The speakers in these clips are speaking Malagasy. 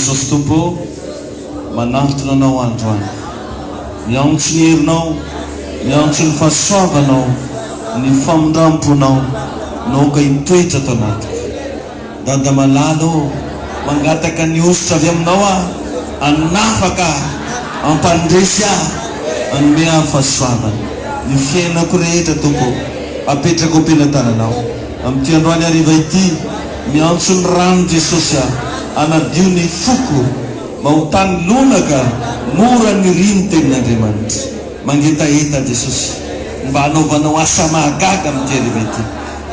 Jesosy tompo manantona anao androany, miantso ny herinao, miantso ny fahasoavanao, ny famindramponao, naoka hitoetra ato anatiko. Dada malalo mangataka ny ositra avy aminao anafaka ampandresy anome fahasoavana ny fiainako rehetra tompo apetrako am-pelantananao. Amin'ity androany hariva ity miantso ny rano Jesosy anadio ny foko mahotany lonaka mora ny riny tenin'Andriamanitra mangetaheta Jesosy mba hanaovanao asa mahagaga amin'ity hariva ity.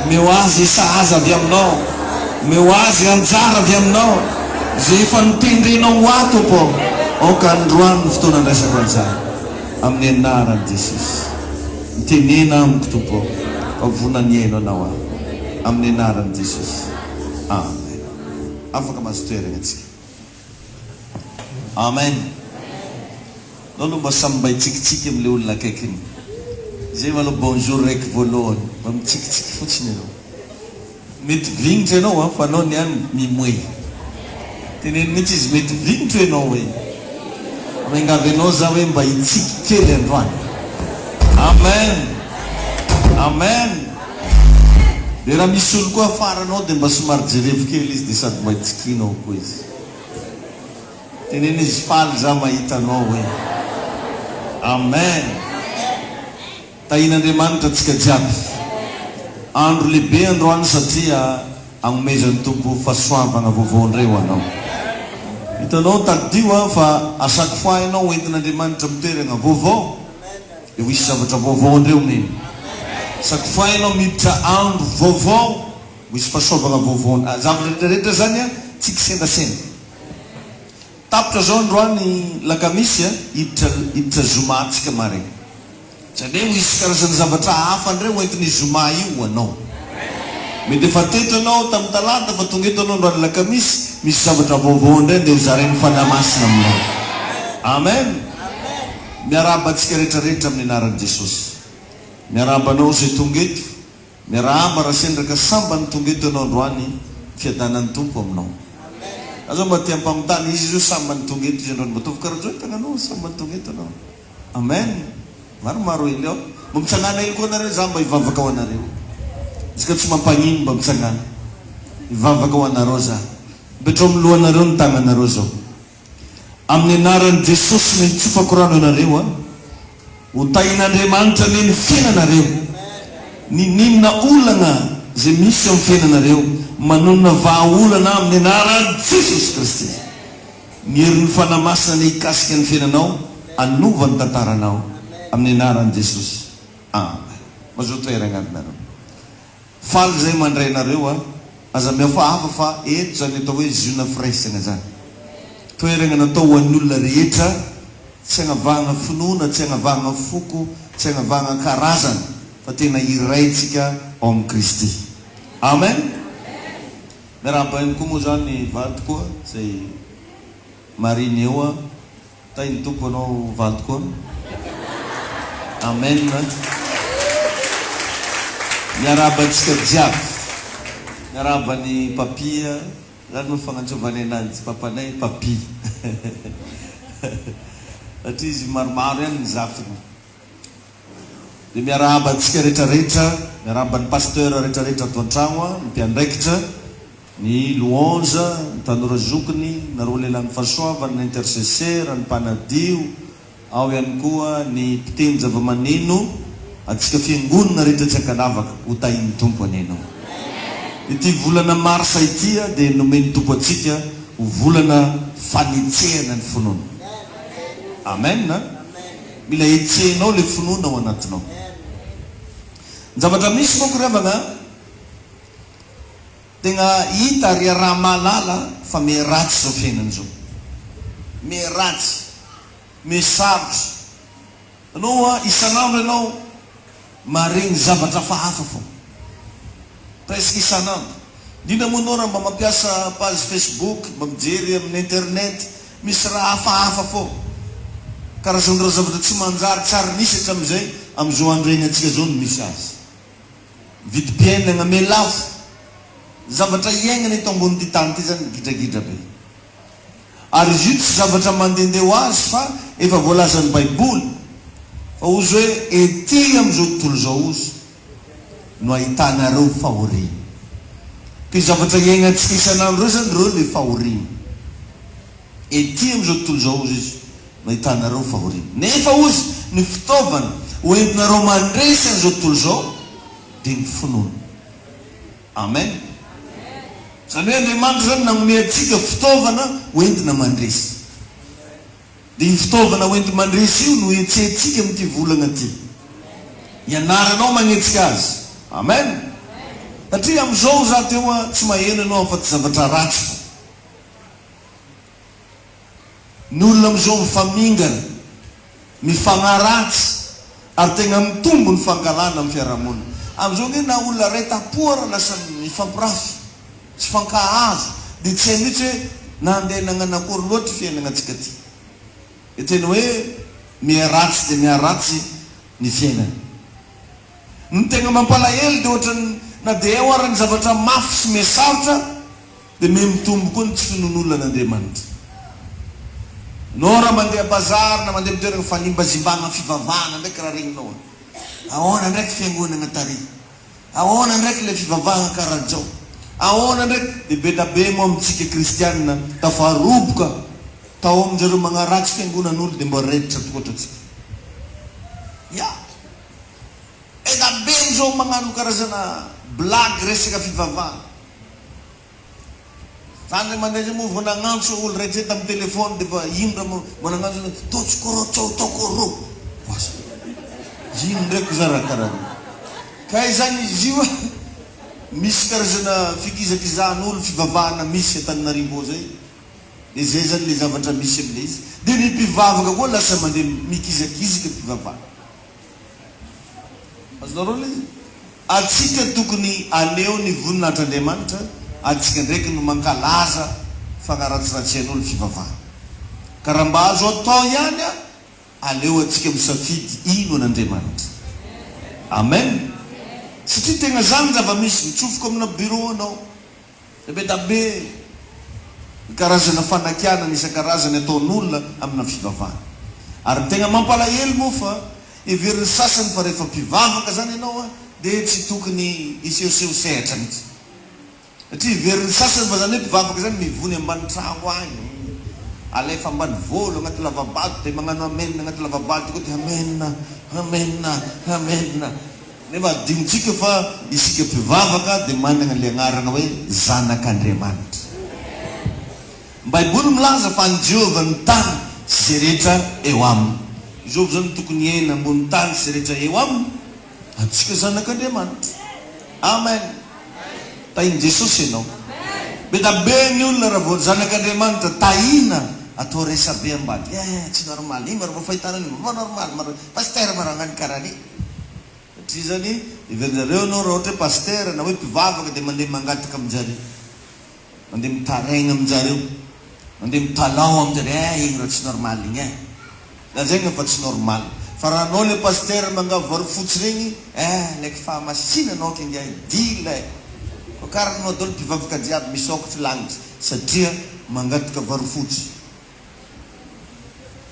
Meo azy sahaza avy aminao, meo azy anjara avy aminao, zay efa nitendrenao ato po aoka androany ny fotoana andraisako anjara amin'ny anarany Jesosy. Mitenena amiko tompo avonany aino anao amin'ny anarany Jesosy. Amen. Afaka mazotoerana antsika. Amen. Nao aloha mba samy mba hitsikitsiky amin'ilay olona akaikiny. Zay malo bonjour raiky voalohany mba mitsikitsiky fotsiny ianao. Mety vignitra ianao fa anao niany mimoe. Teneny mihitsy izy mety vignitra ianao hoe mangavy anao za hoe mba hitsiky kely androany. Amen. Amen. De raha misy olo koa afara anao de mba somary jerevy kely izy de sady mba hitsikinao koa izy. Teneny izy faly za mahita anao hoe amen. Tahin'Andriamanitra atsika jiaby. Andro lehibe androany satria agnomezan'ny tompo fahasoavana vaovaondreo anao. Hitanao tadio fa asaky fois ianao entin'Andriamanitra mitoerana vaovao de ho isy zavatra vaovaondreo neny. Chaque fois ianao miditra andro vaovao ho isy fahasoavana vaovao. Zavatra rehetra zany tsy kisendasenda. Tapitra zao androany lakamisy hiditra zoma atsika mare. Satria ho isy karazany zavatra hafa andreo entin'ny zoma io anao. Mety efa teto anao tamin'ny talata fa tonga eto anao androany lakamisy misy zavatra vaovao ndray de ho zarainy fanamasina aminao. Amen. Miaraba atsika rehetrarehetra amin'ny anaran'i Jesosy. Miaraba anao zay tonga eto, miaraba raha sendraka sambany tonga eto anao androany fiadanan'ny tompo aminao. Azo mba tia ampamitany izy io sambany tonga eto izy androany mba tovy karaha zao tagnanao sambany tonga eto anao. Amen. Maromaro hely ao mba mitsangana hely koa anareo za mba hivavaka ao anareo. Izy ka tsy mampanino mba mitsangana hivavaka ao anareo za betrao amin'ny lohanareo ny tagnanareo zao. Amin'ny anaran'i Jesosy ny tsofako rano anareo ho tahin'Andriamanitra ny fiainanareo, ny ninona olana zay misy amin'ny fiainanareo manonona vahaolana amin'ny anaran'i Jesosy Kristy. Ny herin'ny fanamasina ny hikasika ny fiainanao anova ny tantaranao amin'ny anaran'i Jesosy. Amen. Mazoto toerana aminareo. Faly zay mandray nareo aza miafahafa fa eto zany atao hoe ziona firaisana zany. Toerana natao ho an'ny olona rehetra, tsy hagnavahana finoana, tsy hagnavahana foko, tsy hagnavahana karazana, fa tena iraitsika ao amin'ny Kristy. Amen. Miaraba ihany koa moa zany vato koa zay mariny eo tainy tompo anao vato koa. Amen. Miaraba antsika jiaby. Miaraba ny papia zany no fagnantsovany ananjy papanay papi. Satria izy maromaro ihany ny zafiny. De miaraba antsika rehetrarehetra, miaraba ny pasteur rehetrarehetra ato an-tragno, ny mpiandraikitra, ny louange, ny tanora zokiny, nareo lehilahy ny fahasoavana, ny intercesseur, ny mpanadio, ao ihany koa ny mpiteny zava-maneno, atsika fiangonana rehetra tsy ankalavaka ho tahin'ny tompo anenao. Ity volana marsa ity de nomeny tompo atsika ho volana fanetsehana ny finoana. Amen. Mila etsehanao le finoana ao anatinao. Ny zavatra misy monko revana tena hita ry raha malala fa meratsy zao fiainana zao. Meratsy, mesarotra. Anao isan'andro ianao maregny zavatra fahafa fo. Presque isan'andro. Indrindra moa anao raha mba mampiasa page Facebook, mba mijery amin'ny internet, misy raha hafahafa fo. Karazany raha zavatra tsy manjary tsara nisy hatramin'izay amin'izao andro eny atsika zao no misy azy. Vidim-piainana ame lafo. Zavatra iainana eto ambony ty tany ty zany gidragidra be. ary izy io tsy zavatra mandehandeha ho azy fa efa voalazan'ny baiboly fa ozy hoe ety amin'izao tontolo zao ozy no ahitanareo fahoriana. Ka zavatra iainantsika isanandro reo zany reo le fahoriana. Ety amin'izao tontolo zao ozy izy no ahitanareo fahoriana. Nefa ozy ny fitaovana hoentinareo mandresy an'izao tontolo zao dia ny finoana. Amen. Zany hoe Andriamanitra zany nanome antsika fitaovana hoentina mandresy. Dia ny fitaovana hoentina mandresy io no etsetsika amin'ity volana ty. Ianaranao magnetsika azy. Amen. Satria amin'izao za teo tsy maheno ianao afa-tsy zavatra ratsy. Ny olona amin'izao mifamingana, mifagnaratsy, ary tegna mitombo ny fangalana amin'ny fiarahamonina. Amin'izao nge na olona ray tapoara lasa mifampirafy, tsy fankahazo, dia tsy hay mihitsy hoe nandeha nagnanakory loatra fiainana antsika ty. Dia tena hoe miaratsy dia miaratsy ny fiainana. Ny tegna mampalahelo dia ohatra na dia eo arany zavatra mafy sy miasarotra dia mitombo koa ny tsy finon'olona n'Andriamanitra. No raha mandeha bazary na mandeha mitoerana fanimbazimbana fivavahana ndraiky raha regninao. Ahoana ndraiky fiangonana tary, ahoana ndraiky le fivavahana karaha zao, ahoana ndraiky dia be da be moa amintsika kristianina tafaroboka tao amin'izareo magnaratsy fiangonan'olo dia mba reditra tokotra atsika. Ya da be amin'izao magnano karazana blague resaka fivavahana. Zany mandeha moa vao nagnantso olo rehetra amin'ny telefony dia fa ino raha managnantso totsikorotso tokoro. Ino ndraiky zara karaha. Ka izany izy io misy karazana fikizakizan'olo fivavahana misy Antananarivo zay. Dia zay zany le zavatra misy amin'ilay izy. Dia ny mpivavaka koa lasa mandeha mikizakizika mpivavahana. Azonareo le atsika tokony aneo ny voninahitr'Andriamanitra, atsika ndraiky no mankalaza fagnaratsiratsian'olo fivavahana. Ka raha mba azo atao ihany aleo atsika misafidy ino an'Andriamanitra. Amen. Satria tegna zany zava-misy mitsofoka amina bureau anao dia be da be ny karazana fanakiana isan-karazany ataon'olona amina fivavahana. Ary tegna mampalahelo moa fa everiny sasany fa rehefa mpivavaka zany ianao dia tsy tokony isehoseho sehatra mihitsy. Satria everiny sasany fa zany hoe mpivavaka zany mivony ambany trano agny, alefa ambany volo agnaty lavabato dia magnano amenna agnaty lavabato koa dia amenna amenna amenna. Nefa adinontsika fa isika mpivavaka dia manana le agnarana hoe zanak'Andriamanitra. Baiboly milaza fa ny Jehovah ny tany sy rehetra eo aminy. Jehovah zany tokony hiaina ambony tany sy rehetra eo aminy, atsika zanak'Andriamanitra. Amen. Tahiny Jesosy ianao. Be da be ny olona raha vao zanak'Andriamanitra tahina atao resa be ambady. Tsy normal, ino marava fahitana an'io, ma normal, paster marangany karaha ny. Satria zany iverinareo anao raha ohatra hoe paster na hoe mpivavaka dia mandeha mangataka aminjareo, mandeha mitaregna aminjareo, mandeha mitalao aminjareo, ino raha tsy normal igny da zay fa tsy normal. Fa raha anao le paster mangavo varofotsy regny, laiky fahamasina anao kinga dila karaha anao dolo mpivavaka jiaby misokotry lagnitra satria mangataka varofotsy.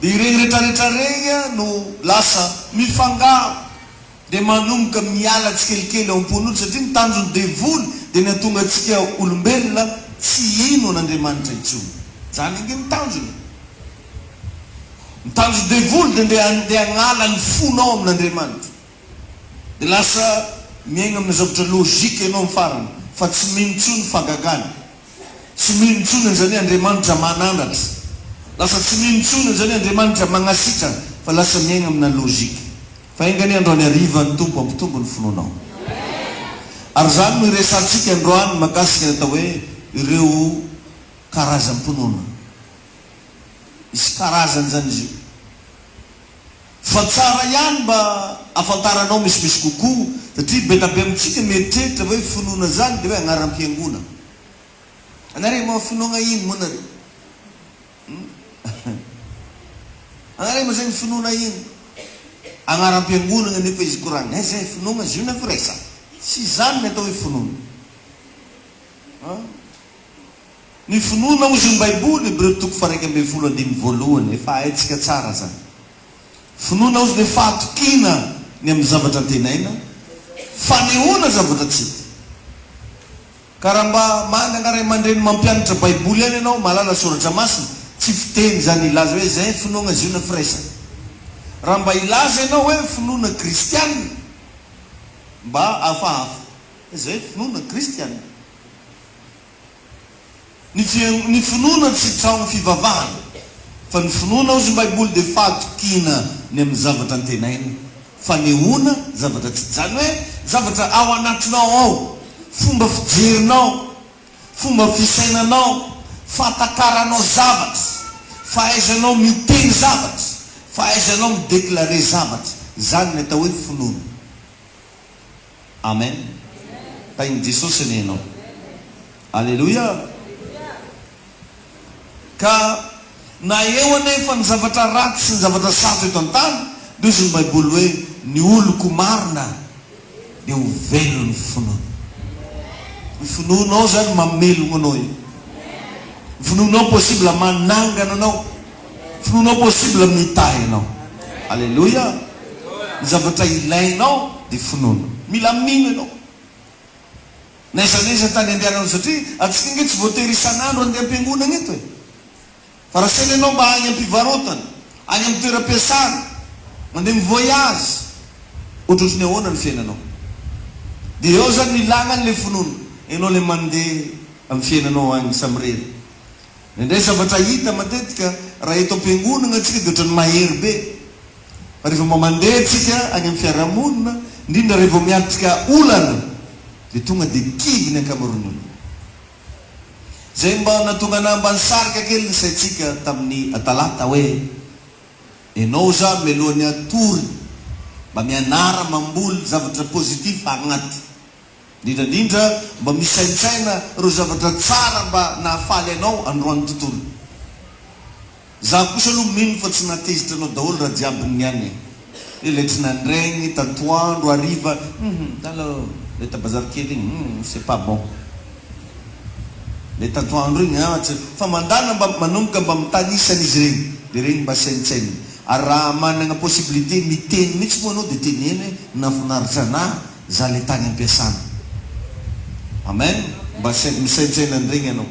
Dia ireny rehetrarehetra regny no lasa mifangaro dia manomboka miala tsikelikely ao am-pon'olo satria ny tanjony devoly dia ny atonga antsika olombelona tsy ino an'Andriamanitra intsony. Zany inge ny tanjony. Ny tanjony devoly dia agnala ny fonao amin'Andriamanitra. Dia lasa miaigna amina zavatra logika ianao amin'ny farany fa tsy mintsony fagagana. Tsy mintsony zany Andriamanitra manandratra. Lasa tsy mintsony zany Andriamanitra magnasitra fa lasa miaigna amina logika. Fa engany androany hariva ny tompo ampitombo ny finoanao. Ary zany no iresantsika androany mahakasika atao hoe ireo karazam-pinoana. Misy karazany zany izy io. Fa tsara ihany mba afantaranao misimisy kokoa satria be da be amintsika mieritreritra hoe finoana zany dia hoe agnaram-piangona. Anareo moa finoana ino moa nareo? Anareo moa zay ny finoana ino? Agnaram-piangonana nefa izy koragna zay finoana izy io na firesa. Tsy zany ny atao hoe finoana. Ny finoana ozy ny baiboly Hébreux toko faraiky amby folo andimy voalohany efa haitsika tsara zany. Finoana ozy le fahatokina ny amin'ny zavatra tenaina, fanehoana zavatra tsy hita. Ka raha mba manana ray aman-dreny mampianatra baiboly any ianao malala soratra masina, tsy fiteny zany ilaza hoe zay finoana ziona firaisana. Raha mba ilaza ianao hoe finoana kristianina mba hafahafa, zay finoana kristianina. Ny finoana tsy trano fivavahana, fa ny finoana ozy ny baiboly dia fahatokina ny amin'ny zavatra antenaina, fanehoana zavatra tsy, zany hoe zavatra ao anatinao ao, fomba fijerinao, fomba fisainanao, fatakaranao zavatra, fahaizanao miteny zavatra, fahaizanao mideklare zavatra, zany ny atao hoe finoana. Amen. Tain'i Jesosy ny ianao. Alleluia. Ka na eo anefa ny zavatra ratsy sy ny zavatra sato eto an-tany, dia ozy ny baiboly hoe ny oloko marina dia ho velo ny finoana. Ny finoanao zany mamelogno anao io. Ny finoanao possible manangana anao, finoanao possible mitahy anao. Alleluia. Ny zavatra ilainao dia finoana. Mila mino ianao. Naizanaiza tany andehananao satria atsika nge tsy voatery isan'andro andeha am-piangonana eto e. Fa raha saina ianao mba any am-pivarotana, any amin'ny toeram-piasana, mandeha mivoyage, ohatrotry ny ahoana ny fiainanao. Dia eo zany ilana le finoana. Ianao le mandeha amin'ny fiainanao any samirery. Indray zavatra hita matetika raha eto am-piangonana atsika dia ohatrany mahery be. Fa rehefa mandeha atsika any amin'ny fiarahamonina, indrindra rehefa miatrika olana, dia tonga dia kivy ny ankamaroan'olona. Zay mba natonga nambany sarika kely ny saitsika tamin'ny talata hoe ianao za melohan'ny atory mba mianara mamboly zavatra pozitif agnaty, indrindrandrindra mba misaintsaina ro zavatra tsara mba nahafaly anao androany tontolo. Za kosa aloha mino fa tsy natezitra anao daholo raha jiabiny any le tsy nandregny tatoandro ariva talo le tabazary kely igny c'est pas bon. Le tatoandro igny fa mandana mba manomboka mba mitanisana izy regny, le regny mba saintsaina. Ary raha manana possibilité miteny mihitsy moa anao dia teneny nafinaritra anahy za le tany ampiasana. Amen. Mba misaintsaina an'iregny ianao.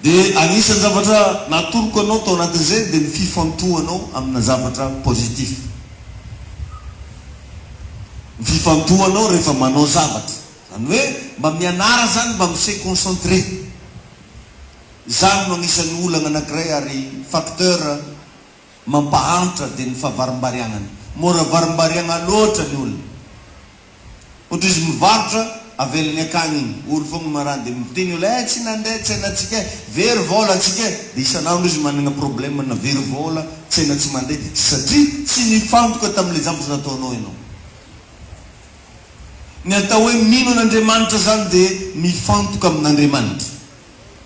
Dia anisan'ny zavatra natoroko anao tao anatin'izay dia ny fifantohanao amina zavatra positif. Ny fifantohanao rehefa manao zavatra, zany hoe mba mianara zany mba mise concentré. Zany no anisan'ny olana anankiray ary facteur mampahantra dia ny fahavarim-bariagnany. Mora varim-bariagna loatra ny olona. Ohatra izy mivarotra avelany akany iny, olo fogna marany dia miteny olo tsy nandeha tsainatsika very vola atsika, dia isan'andro izy manana problème na very vola tsaina tsy mandeha satria tsy nifantoka tamin'ile zavatra nataonao ianao. Ny atao hoe mino an'Andriamanitra zany dia mifantoka amin'Andriamanitra,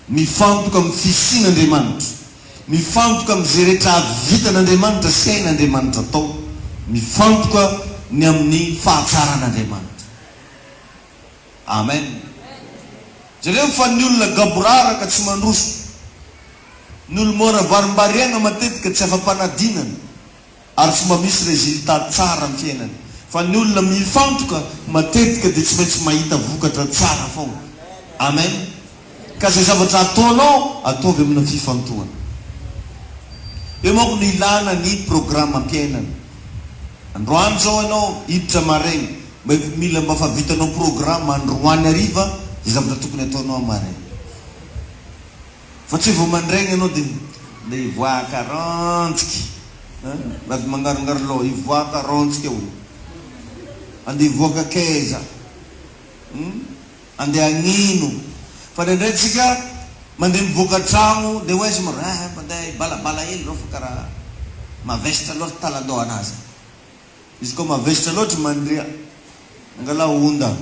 mifantoka amin'ny fisian'Andriamanitra, mifantoka amin'izay rehetra vitan'Andriamanitra sy hain'Andriamanitra atao, mifantoka ny amin'ny fahatsaran'Andriamanitra. Amen. Zareo fa ny olona gaborara ka tsy mandroso, ny olo mora varim-bariagna matetika tsy afa-panadinana ary tsy mba misy résultat tsara amin'ny fiainany. Fa ny olona mifantoka matetika dia tsy maintsy mahita vokatra tsara foana. Amen. Ka zay zavatra ataonao ataovy amina fifantohana. Eo manko ny ilana ny programme am-piainana. Androany zao ianao hiditra maraina, mila mba fa vitanao programme androany hariva zay zavatra tokony ataonao amaraina. Fa tsy vao mandraigna ianao dia hivoaka rantsiky, mady mangarongarolo hivoaka rantsiky eo, andeha hivoaka keza, andeha agnino. Fa ndraindray tsika mandeha mivoaka trano dia hoe izy mandeha hibalabala hely reo fa karaha mavesitra loatra taladao anazy. Izy koa mavesitra loatra mandrea angala onda.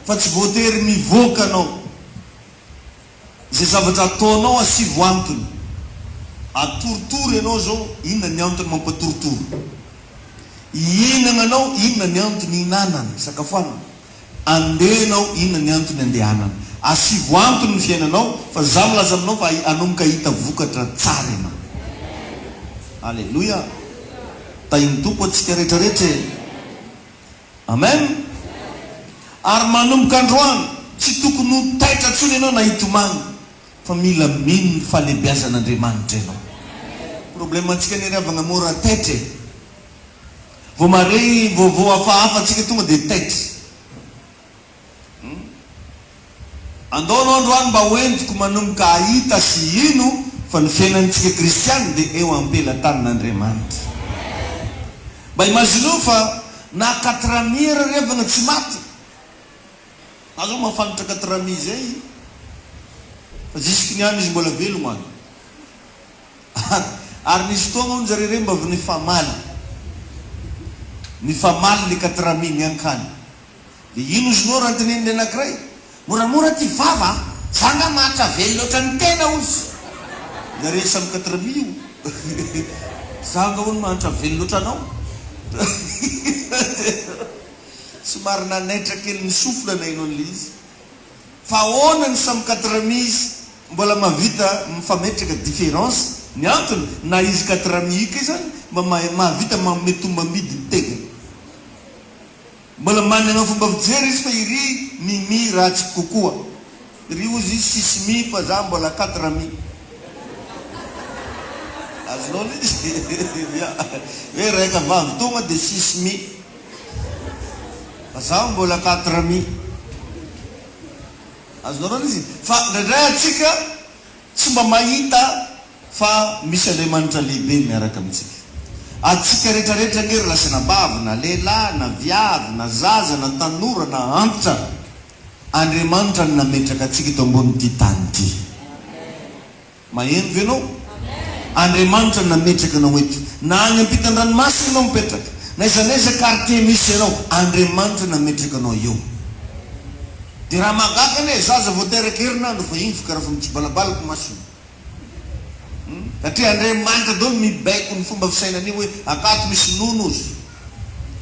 Fa tsy voatery mivoaka anao. Zay zavatra ataonao asivo antony. Atoritory ianao zao, inona ny antony mampatoritory? Ihinana anao, inona ny antony ihinanana, sakafoanana? Andehanao, inona ny antony andehanana? asivoanto ny fiainanao fa za milaza aminao fa anomboka hita vokatra tsara ianao. Alleluia. Tainy tompo atsika rehetrarehetra. Amen. Ary manomboka androany tsy tokony ho taitra ntsony ianao na hitomagny fa mila mino ny fahalebiazan'Andriamanitra ianao. Problème antsika niravagna mora taitra. Vao mare vao hafahafa antsika tonga dia taitra. Andaonao androany mba hoentiko manomboka ahita sy ino fa ny fiainantsika kristiany dia eo ampelantanin'Andriamanitra. Mba imagino fa na 4 mira revana tsy maty. Azo mafantatra 4 mira zay. Fa jusque niany izy mbola velogno any. Ary nisy fotoagna hono zareo reo mba avy nifamaly. Nifamaly le 4 mira miankany. Dia ino izy nao raha teneniny anankiray? Moramora ty vava, zanga mahatra velo loatra ny tena ozy. Zareo samy 4 mira io. Zanga hono mahatra velo loatra anao. Somary nanaitra kely ny sofla na ino an'le izy. Fa ahoana ny samy 4 mira mbola mavita mifametraka différence. Ny antony na izy 4 mira ika zany mba mahavita manome tombam-bidy ny tegna. Mbola manana fomba fijery izy fa iry mimi ratsy kokoa. Iry ozy 6 mira fa za mbola 4 mira. Azonao izy. Hoe raika vavy tonga dia 6 mira. Fa za mbola 4 mira. Azonao izy. Fa ndraindray atsika tsy mba mahita fa misy Andriamanitra lehibe miaraka amintsika. Atsika rehetrarehetra ngery lasana bavy na lehilahy na viavy na zaza na tanora na antitra, Andriamanitra ny nametraka atsika eto ambonin'ity tany ity. Maheno ve ianao? Andriamanitra ny nametraka anao eto. Na any ampitan-dranomasina ianao mipetraka, na izanaiza quartier misy ianao, Andriamanitra nametraka anao eo. Dia raha magaka ane zaza vao teraka herinandro fa iny fa karaha fa mitsibalabalako masony. Satria Andriamanitra dolo mibaiko ny fomba fisainan'io hoe akato misy nono ozy.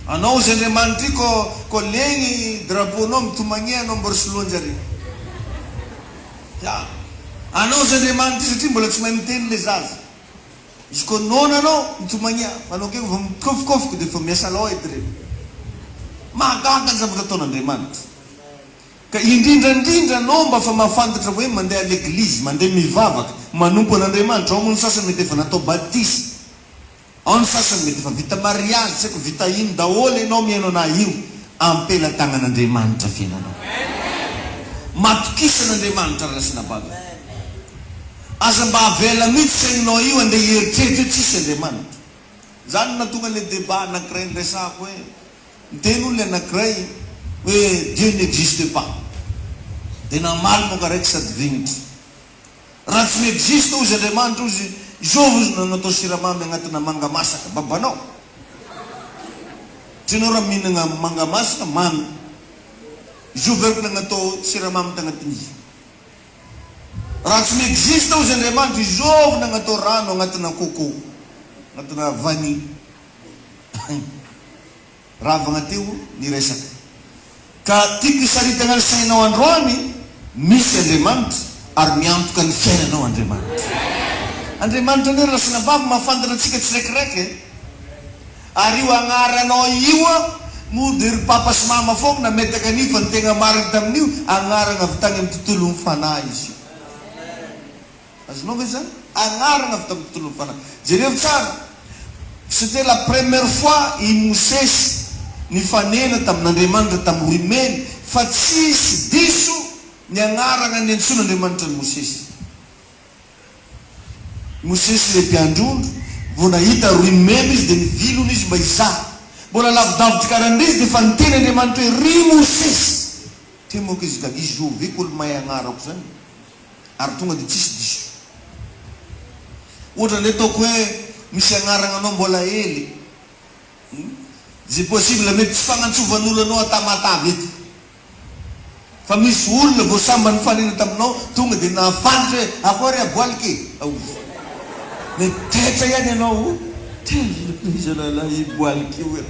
Anao ozy Andriamanitra io ko legny drapeau-nao mitomagny anao mbola soloan-jare. Anao ozy Andriamanitra satria mbola tsy mahay miteny le zaza. Izy ko nona anao mitomagny anao keo fa mikofokofoko dia fa miasa lao edy reo. Magaka ny zavatra ataon'Andriamanitra. Ka indrindrandrindra anao mba fa mahafantatra hoe mandeha l'eglizy, mandeha mivavaka, manompo an'Andriamanitra. Ao moa ny sasany mety efa natao batisa, ao ny sasany mety efa vita mariage, tsy haiko vita ino daholo ianao mihaino ana io. Ampela-tagnan'Andriamanitra fiainanao. Matokisan'Andriamanitra rasina baba. Aza mba avela mihitsy sainao io andeha hieritreritry hoe tsisy Andriamanitra. Zany natonga le débat anankiray nresako hoe miteny olona anankiray hoe Dieu n'existe pas. Dia namaly moka raiky sady vignitra. Raha tsy n'existe ozy Andriamanitra ozy, izôvo ozy nanatao siramamy agnatina manga masaka, babanao. Trinao raha mihinana manga masaka, mamy. Izôvo eriko nanatao siramamy tagnatiny. Raha tsy n'existe ozy Andriamanitra, izôvo nanatao rano agnatina coco, agnatina vanille. Ravagna teo ny resaka. Ka tiako hisaritana ny sainao androany, misy Andriamanitra ary miantoka ny fiainanao Andriamanitra. Andriamanitra ndraiky rasina bavy mahafantatra antsika tsiraikiraiky. Ary io agnaranao io mody ry papa sy mama foagna nametaka an'io fa ny tegna marina tamin'io agnarana avy tany amin'ny tontolo ny fanahy izy io. Azonao ve zany? Agnarana avy tamin'ny tontolo ny fanahy. Jereo tsara. C'était la première fois i Mosesy nifanena tamin'Andriamanitra tamin'ny Rimeny fa tsisy diso ny agnarana ny antson'Andriamanitra ny Mosesy. Mosesy le mpiandrondro vao nahita Rimeny izy dia nivilona izy mba hizaha. Mbola lavidavitra karan'izy dia fa niteny Andriamanitra hoe ry Mosesy. Te moka izy ka izy ve ko olo mahay agnarako zany ary tonga dia tsisy diso. Ohatra le ataoko hoe misy agnarana anao mbola hely. Zay possible mety tsy fagnatsovan'olo anao atamatavy eto. Fa misy olona vao samba nifanena taminao tonga dia nahafantatra hoe akory aboaliky. Mitetra ihany ianao izy lalahy iboaliky io.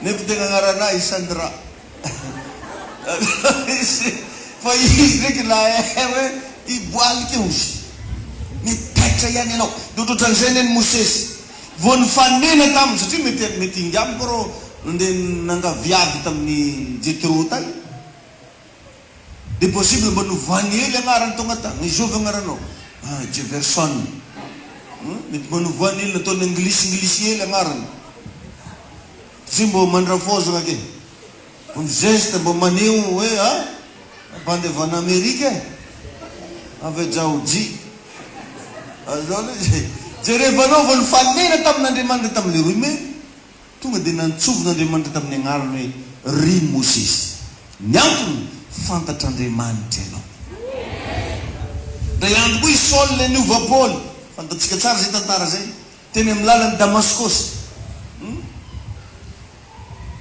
Nefa tegna agnarana Sandra. fa izy ndraiky la hoe iboalika ozy mitaitra ihany ianao de ohatran'izay neny Mosesy vao nifanena taminy satria mety ingamboko rô nandeha nangaviavy tamin'ny Jetro tany de possible mba novany hely agnarany tonga tany Jovy agnaranao Jefferson mety mba novany hely nataony anglisy hely agnarany sy mba mandrafozagna ke geste mba maneho hoe bandevana Amerika avy jaoji jerevanao vao nifanena tamin'Andriamanitra tamin'le roy me tonga de nantsovin'Andriamanitra tamin'ny agnarany hoe ry Mosesy ny antony fantatr'Andriamanitra ianao da ihany koa i Saul le niova Paul fantatsika tsara zay tantara zay teny amin'ny lalany Damascos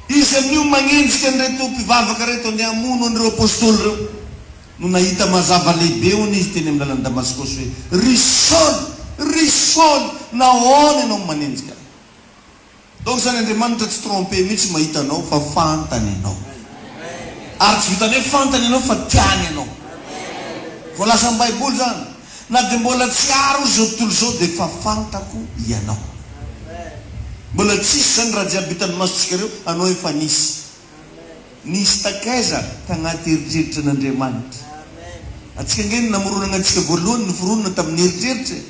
izy amin'io magnenjika an'ireto mpivavaka reto andeha hamono an'ireo apôstôly reo no nahita mazava lehibe hony izy teny amin'ny lalany Damascos hoe ry Saul nahoana ianao manenjika donc zany Andriamanitra tsy trompe mihitsy mahita anao fa fantany ianao ary tsy vitany hoe fantany ianao fa tiany ianao voalaza amin'ny Baiboly zany na de mbola tsy aro zao tontolo zao de fa fantako ianao mbola tsisy zany raha jiaby hitany masotsika reo anao efa nisy takaiza tagnaty eritreritry an'Andriamanitra atsika ngeny namoronana antsika voalohany noforonona tamin'ny eritreritry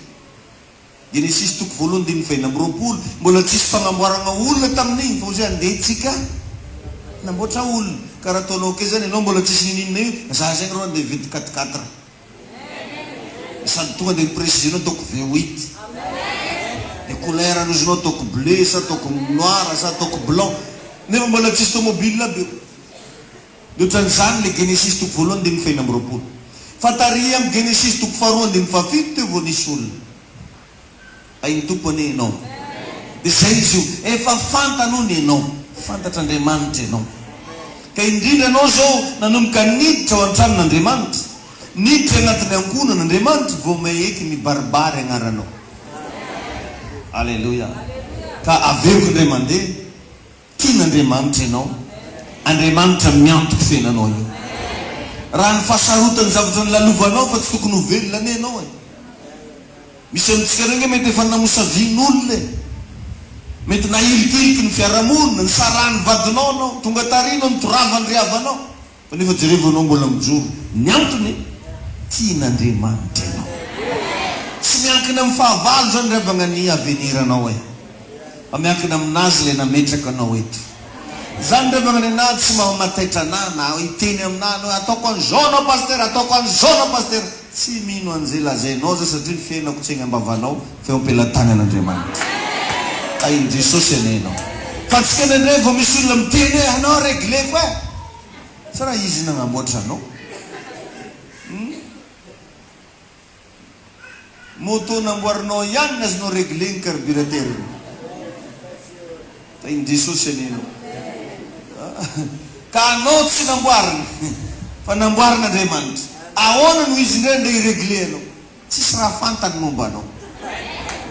Genesis toko voalohany dimy fahina amby roapolo mbola tsisy fagnamboarana olona tamin'igny fa ozy andehitsika namboatra olona karaha ataonao ke zany ianao mbola tsisy nininona io za zegny rô andeha vidy 4x4 sady tonga de précisénao ataoko V8 de couleur anozinao ataoko bleu sa ataoko noir sa ataoko blanc nefa mbola tsisy tomobile be de ohatran'izany le Genesis toko voalohany dimy fahina amby roapolo fa taria amin'ny Genesis toko faharoa dimy fafito teo vao nisy olona ainy tompony ianao de zay izy io efa fantanony ianao fantatr'Andriamanitra ianao ka indrindra anao zao nanomboka niditra ao an-tranon'Andriamanitra niditra agnatin'ny ankonan'Andriamanitra vao maheky ny baribary agnaranao alleluia ka aveoko indray mandeha tian'Andriamanitra ianao Andriamanitra miantoko fiainanao io raha ny fahasarotany zavatra ny lalovanao fa tsy tokony ho velona ianao misy amintsika regny mety efa namosavin'olona mety nahilikiliky ny fiarahamonina ny sarahany vadinao anao tonga tarinao nitoravany riavanao fa nefa jerevanao mbola mijoro ny antony tian'Andriamanitra ianao tsy miankina amin'ny fahavalo zany ravagna ny aveniranao fa miankina aminazy le nametraka anao eto zany ravagna ny anahy tsy mamataitra anahy na iteny aminahy hoe ataoko an'izao anao paster ataoko an'izao anao paster tsy mino an'izay lazainao za satria ny fiainako tsy egny ambavanao fa eo ampelatany an'Andriamanitra ainy Jesosy anenao fa tsika nendray vao misy olona miteny hoe anao régleko sa raha izy nagnamboatra anao moto namboarinao ihany nazonao réglé ny carburateur ainy Jesosy anenao ka anao tsy namboarina fa namboarin'Andriamanitra ahoana no izy ndray nde iréglé anao tsisy raha fantany momba anao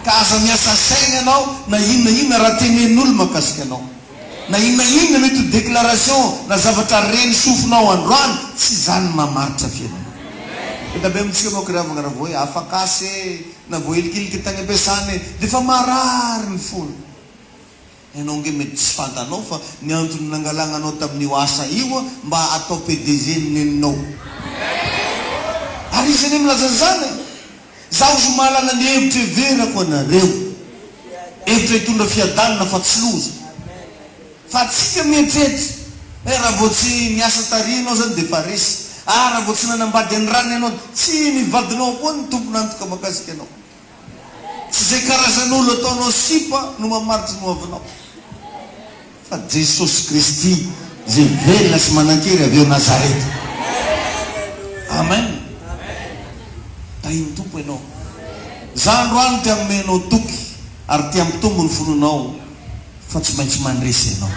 ka aza miasa saigna anao na inona raha tenen'olo makasika anao na inona mety déclaration na zavatra reny sofinao androany tsy zany mamaritra fiainanao dabe amitsika manko raha magnara voa hoe afakasy na voahelikiliky tagny ampiasany de fa marary ny fony ianao nge mety tsy fantanao fa ny antony nangalagnanao tamin'io asa io mba atao PDG neninao ary izy ane milaza zany zaho zo mahalala ny hevitra everako anareo hevitra hitondra fiadanana fa tsy loza fa tsika mieritreritra raha vao tsy miasa tarianao zany de fa resy raha vao tsy nanambady any rany ianao tsy nivadinao koa ny tompona antoka makasika anao tsy zay karazan'olo ataonao sipa no mamaritra no avinao fa Jesosy Kristy zay velona sy manan-kery avy eo Nazareta amen iny tompo ianao za androany ty amomenao toky ary ty ampitombo ny fononao fa tsy maintsy mandresy ianao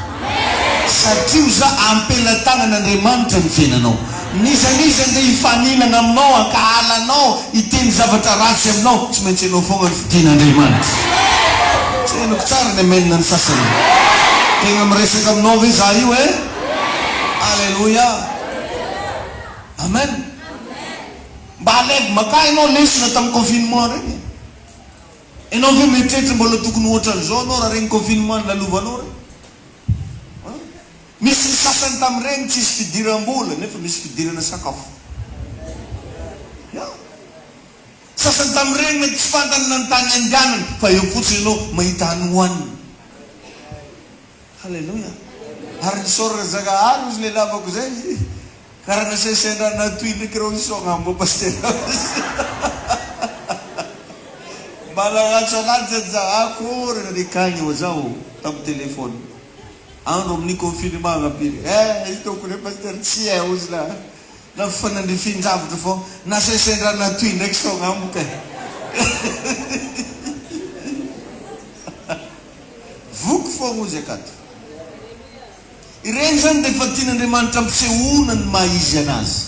satria za ampelatanan'Andriamanitra ny fiainanao nizaniza nde hifaninana aminao ankahalanao hiteny zavatra ratsy aminao tsy maintsy ianao foagna ny fidian'Andriamanitra tsy hainako tsara ny amenina ny sasany tegna miresaka aminao ve za io alleluia Amen. Mba maka ianao lesona tamin'ny confinement regny. Ianao ve mieritreritra mbola tokony ohatran'izao anao raha regny confinement lalovanao regny. Misy ny sasany tamin'ireny tsisy fidiram-bola nefa misy fidirana sakafo. Sasany tamin'ireny mety tsy fantany na ny tany andianany fa eo fotsiny ianao mahita hany hohaniny. Halleluja. Ary nisaorana Zagahary izy le lavako zay. Karaha nasendrana toy ndraiky reo isao ambo pasteur. Malagatso anazy akory nalikagny eo zao tamin'ny telefony. Andro amin'ny confinement ngapiry. Hitako le pasteur tsy eo izy la. Na fanandrifinjavatra fô nasendrana toy ndraiky sao ambo kay. Voky fô ozy akato. Ireny zany dia efa tian'Andriamanitra ampisehoana ny maha-izy anazy.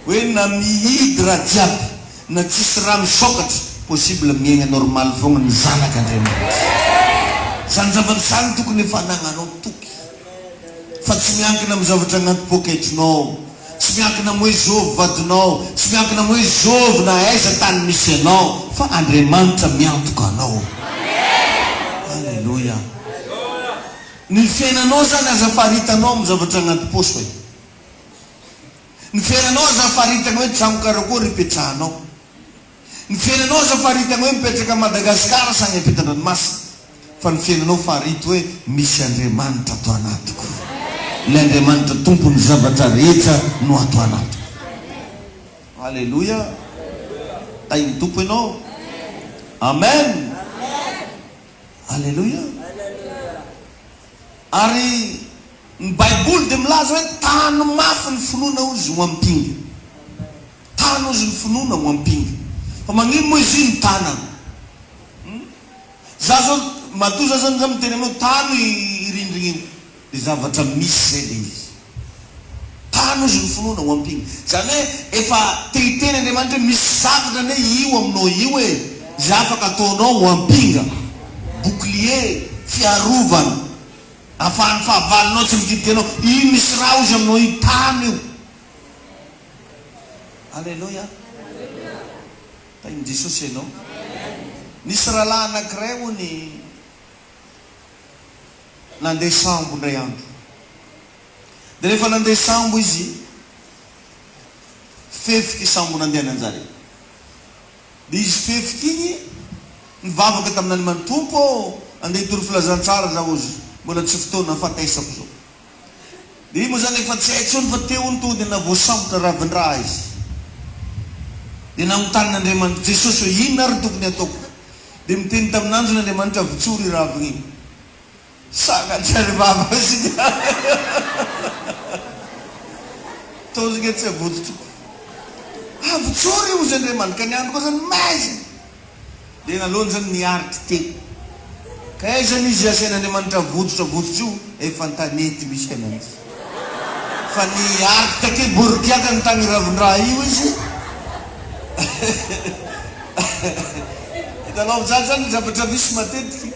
Hoe na mihidy raha jiaby na tsisy raha misokatra possible miaigna normal foagna ny zanak'Andriamanitra. Zany zavatra zany tokony efa anagnanao toky. Fa tsy miankina amin'ny zavatra anaty poketrinao, tsy miankina amin'ny hoe zovy vadinao, tsy miankina amin'ny hoe zovy na aiza tany misy anao, fa Andriamanitra miantoka anao. Halleluja. Ny fiainanao zany aza faritanao amin'ny zavatra anaty poso hoe. Ny fiainanao aza faritana hoe trano karakory ipetrahanao. Ny fiainanao aza faritana hoe mipetraka Madagasikara sagny ampitan-dranomasina. Fa ny fiainanao farito hoe misy Andriamanitra ato anatiko. Le Andriamanitra tompony zavatra rehetra no ato anatiko. Halleluja. Tainy tompo ianao. Amen. Halleluja. Ary ny Baiboly dia milaza hoe tany mafy ny finoana ozy ho ampinga. Tany ozy ny finoana ho ampinga. Fa magnino moa izy ny tanana? Za zao matoa za zany za miteny aminao tany irindrigny dia zavatra misy zay le izy. Tany ozy ny finoana ho ampinga. Zany hoe efa tehiteny Andriamanitra misy zavatra ne io aminao io hoe zay afaka ataonao ho ampinga. Bouclier, fiarovana. Afahany fahavalinao tsy mikitika anao. Io misy raha ozy aminao io tany io. Halleluja. Tainy Jesosy ianao. Nisy rahalahy anankiray hony nandeha sambo indray andro. Dia rehefa nandeha sambo izy, fefika sambo nandehananjare. Dia izy fefika igny nivavaka tamin'ny Tompo, andeha hitory filazantsara za ozy. Mbola tsy fotoana fataisako zao. Dia io moa zany efa tsy haiko tsony fa teo ny tonga dia navoasambotra ravin-draha izy. Dia nanontany Jesosy hoe inona ary tokony ataoko. Dia miteny tamin'andro n'Andriamanitra vitsory ravina igny. Sagatrary vava izy. Tozika tsy avototroko. Vitsory io izy Andriamanitra ka niandro koa zany maizina. Dia nalony zany niaritry teko. Ka aizany izy asain'Andriamanitra vototra io efa tanety misy ananjy. Fa niaritra ke borikiaka ny tany ravin-draha io izy. Hitanao zany zavatra misy matetiky.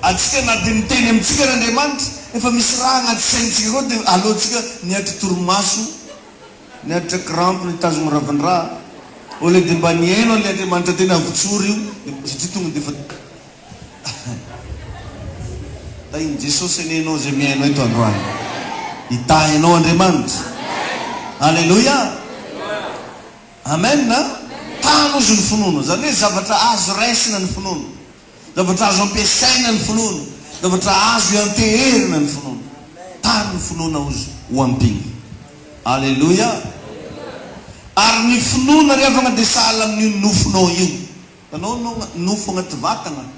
Atsika na dia miteny amintsika n'Andriamanitra efa misy raha anaty saintsika koa dia alohantsika niatra torimaso, niatra crampe nitazona ravin-draha. Au lieu dia mba niaino le Andriamanitra tena vitsory io satria tonga dia efa tainy Jesosy enenao zay miainao eto androany. Hitahinao Andriamanitra. Halleluja. Amen. Tany ozy ny finoana. Zany hoe zavatra azo raisina ny finoana. Zavatra azo ampiasaina ny finoana. Zavatra azo ianteherina ny finoana. Tany ny finoana ozy ho ampinga. Halleluja. Ary ny finoana rehefa dia sahala amin'io nofonao io. Tanao nofo agnaty vatana.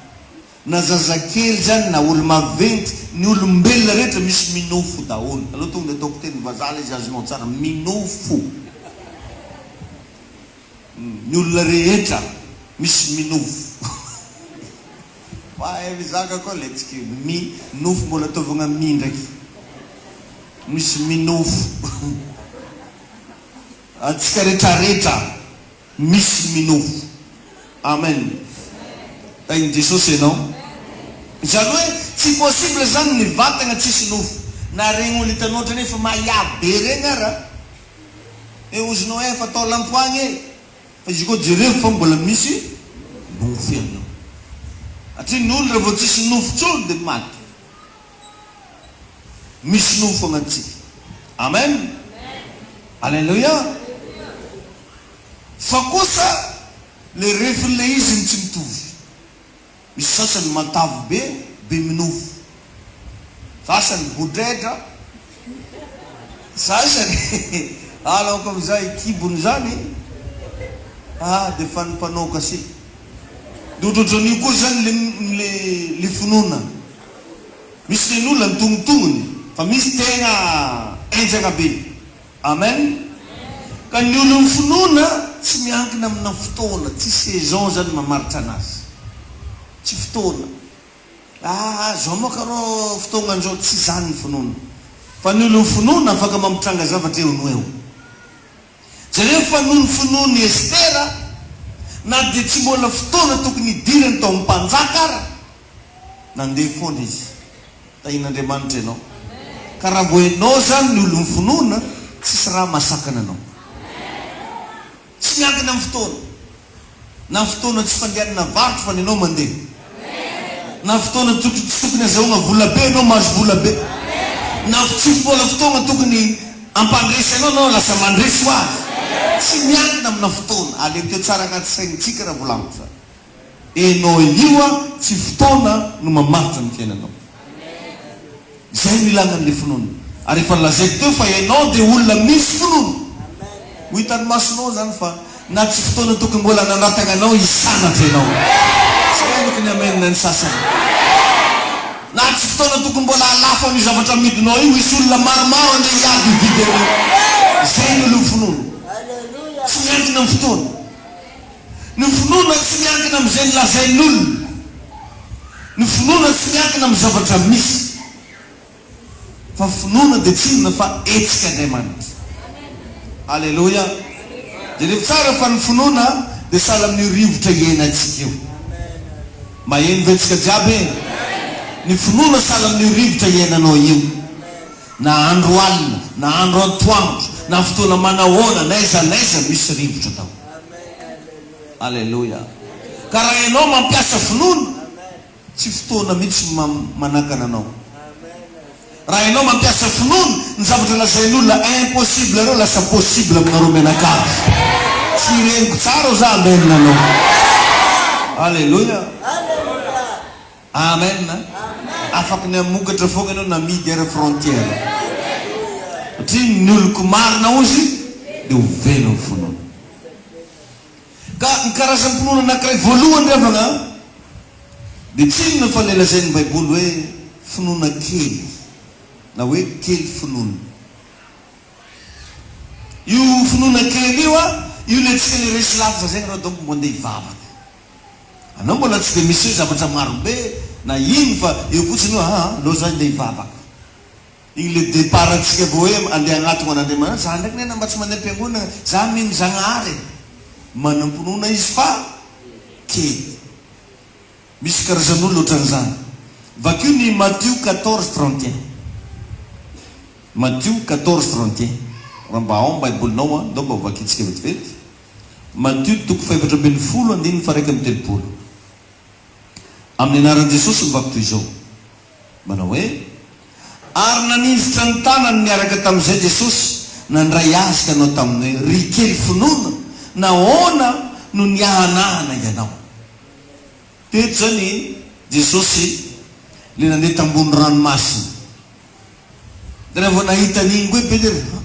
Na zazakely zany na olo maventy, ny olombelona rehetra misy minofo daholo. Aloha tonga dia ataoko teny vazaha izy azonao tsara minofo. Ny olona rehetra misy minofo. Fa mizaka koa letsika minofo mbola ataovana mi ndraiky. Misy minofo. Atsika rehetrarehetra misy minofo. Amen. Tainy Jesosy ianao. Zany hoe tsy possible zany ny vatagna tsisy nofo. Na regny olo hitanao ohatrany efa mahiabe regny ara. e ozinao efa atao lampoagny fa izy koa jereo fa mbola misy nofo ianao atria ny olona rehefa tsisy nofo tsony dia maty misy nofo agnatsika amen alleluia fa kosa le rehefin'le izy ny tsy mitovy misy sasany matavo be minofo sasany bodredra sasany alaoko amizay kibony zany dia fanipanoka si dodotroni koa zany le finoana misy nen'olona mitongotonony fa misy tegna enjaka be amen ka ny olo ny finoana tsy miankina amina fotoana tsy saison zany mamaritra anazy tsy fotoana zao mokarô fotoagnan'zao tsy zany ny finoana fa ny olo ny finoana afaka mampitranga zavatra eo no eo zareo fa noho ny finoany Estera na dia tsy mbola fotoana tokony idirany tao mpanjaka ara nandeha foana izy tahin'Andriamanitra ianao ka raha vo ianao zany ny olo ny finoana tsisy raha masakana anao tsy miankina amin'ny fotoana na fotoana tsy fandehanana varotro fa nianao mandeha na fotoana tsy tokony azahoana vola be anao mahazo vola be na tsy mbola fotoana tokony ampandresy anao lasa mandresy ho azy tsy miankina amina fotoana alenteo tsara agnaty sainitsika raha volaniko zany enao io tsy fotoana no mamaritra ny fiainanao zay milagnan'le finoana ary efa lazaiko teo fa enao dia olona misy finoana ho hitany masonao zany fa na tsy fotoana tokony mbola nanratagna anao isanatra ianao tsy ainoko ny amenina ny sasany na tsy fotoana tokony mbola alafa ny zavatra midinao io isy olona maromaro andeha hiady hividy zay ny olo finoana tsy miankina amin'ny fotoana ny finoana tsy miankina am'izay nylazain'olona ny finoana tsy miankina amin'ny zavatra misy fa finoana dia tsy inona fa etsika Andriamanitra alleluia dia rehefa tsara fa ny finoana dia sahala amin'ny rivotra iainantsika eo maheno ventsika jiaby e ny finoana sahala amin'ny rivotra iainanao io na andro alina na andro atoandro na fotoana manahoana naiza misy rivotra tao alleluia ka raha ianao mampiasa finoana tsy fotoana mihitsy manakana anao raha ianao mampiasa finoana ny zavatra lazain'olona impossible reo lasa possible aminareo menakavy tsy reniko tsara o za amenina anao alleluia amen afaka ny amokatra foana ianao na midy ara frontière satria ny oloko marina ozy dia ovelo ny finoana ka ny karazan'ny finoana anankiray voalohany revana dia tsy inona fa le lazain'ny baiboly hoe finoana kely na hoe kely finoana io finoana kely io le tsika le resy lavitra zay anao donc mbo andeha hivavaka anao mbola tsy dia misy hoe zavatra marobe na iny fa eo fotsiny hoe anao zany andeha hivavaka igny le départ atsika vo hoe andeha agnatona an'Andriamanitra za ndraiky nena mba tsy mandeha am-piangonana za mino zagnahary manam-pinoana izy fa kely misy karazan'olo ohatran'izany vakio ny Matthieu 14:31 Matthieu 14:31 raha mba ao baibolinao ndao mba vakitsika vetivety Matthieu 7:10 amin'ny anaran'i Jesosy mivako toy izao manao hoe ary nanizitra ny tanany niaraka tamin'izay Jesosy nandray azy ka anao tamin'ny hoe ry kely finoana nahoana no niahanahana ianao teto zany Jesosy le nandeha tambony ranomasina dia rehefa nahita an'iny koe Petera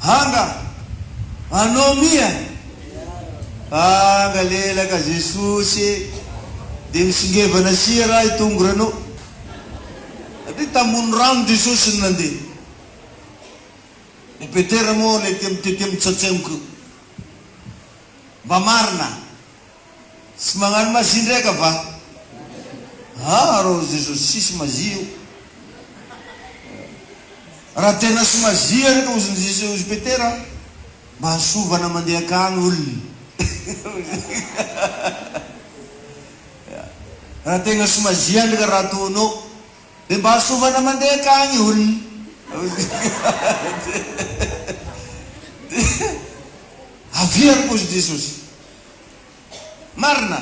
hanga anao mia hanga lelaka Jesosy dia misingevana sia raha itongoranao satria tambony rano Jesosy ny nandeha ny Petera moa le tete mitsatsemoko mba marina sy magnano mazia ndraika va rô Jesosy sisy mazia raha tena sy mazia reka ozy Petera mba hasovana mandeha akany olony raha tena sy mazia ndraika raha ataonao dia mba hasovana mandeha akany olony avery koa Jesosy marina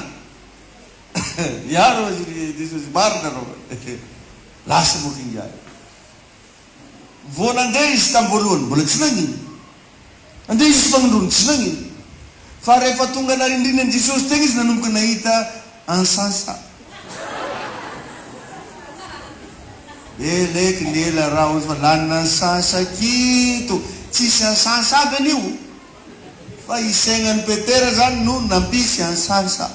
iaro Jesosy marina rô lasa moa kingiary vao nandeha izy tamin'ny voalohany mbola tsy nagnino andeha izy fagnondrony tsy nagnino fa rehefa tonga narindriny an Jesosy tegna izy nanomboka nahita ansasa eleky lela raha ozy fa lanina ansasa kito tsisy ansasa aby anio fa isainan'ny Petera zany no nampisy ansasa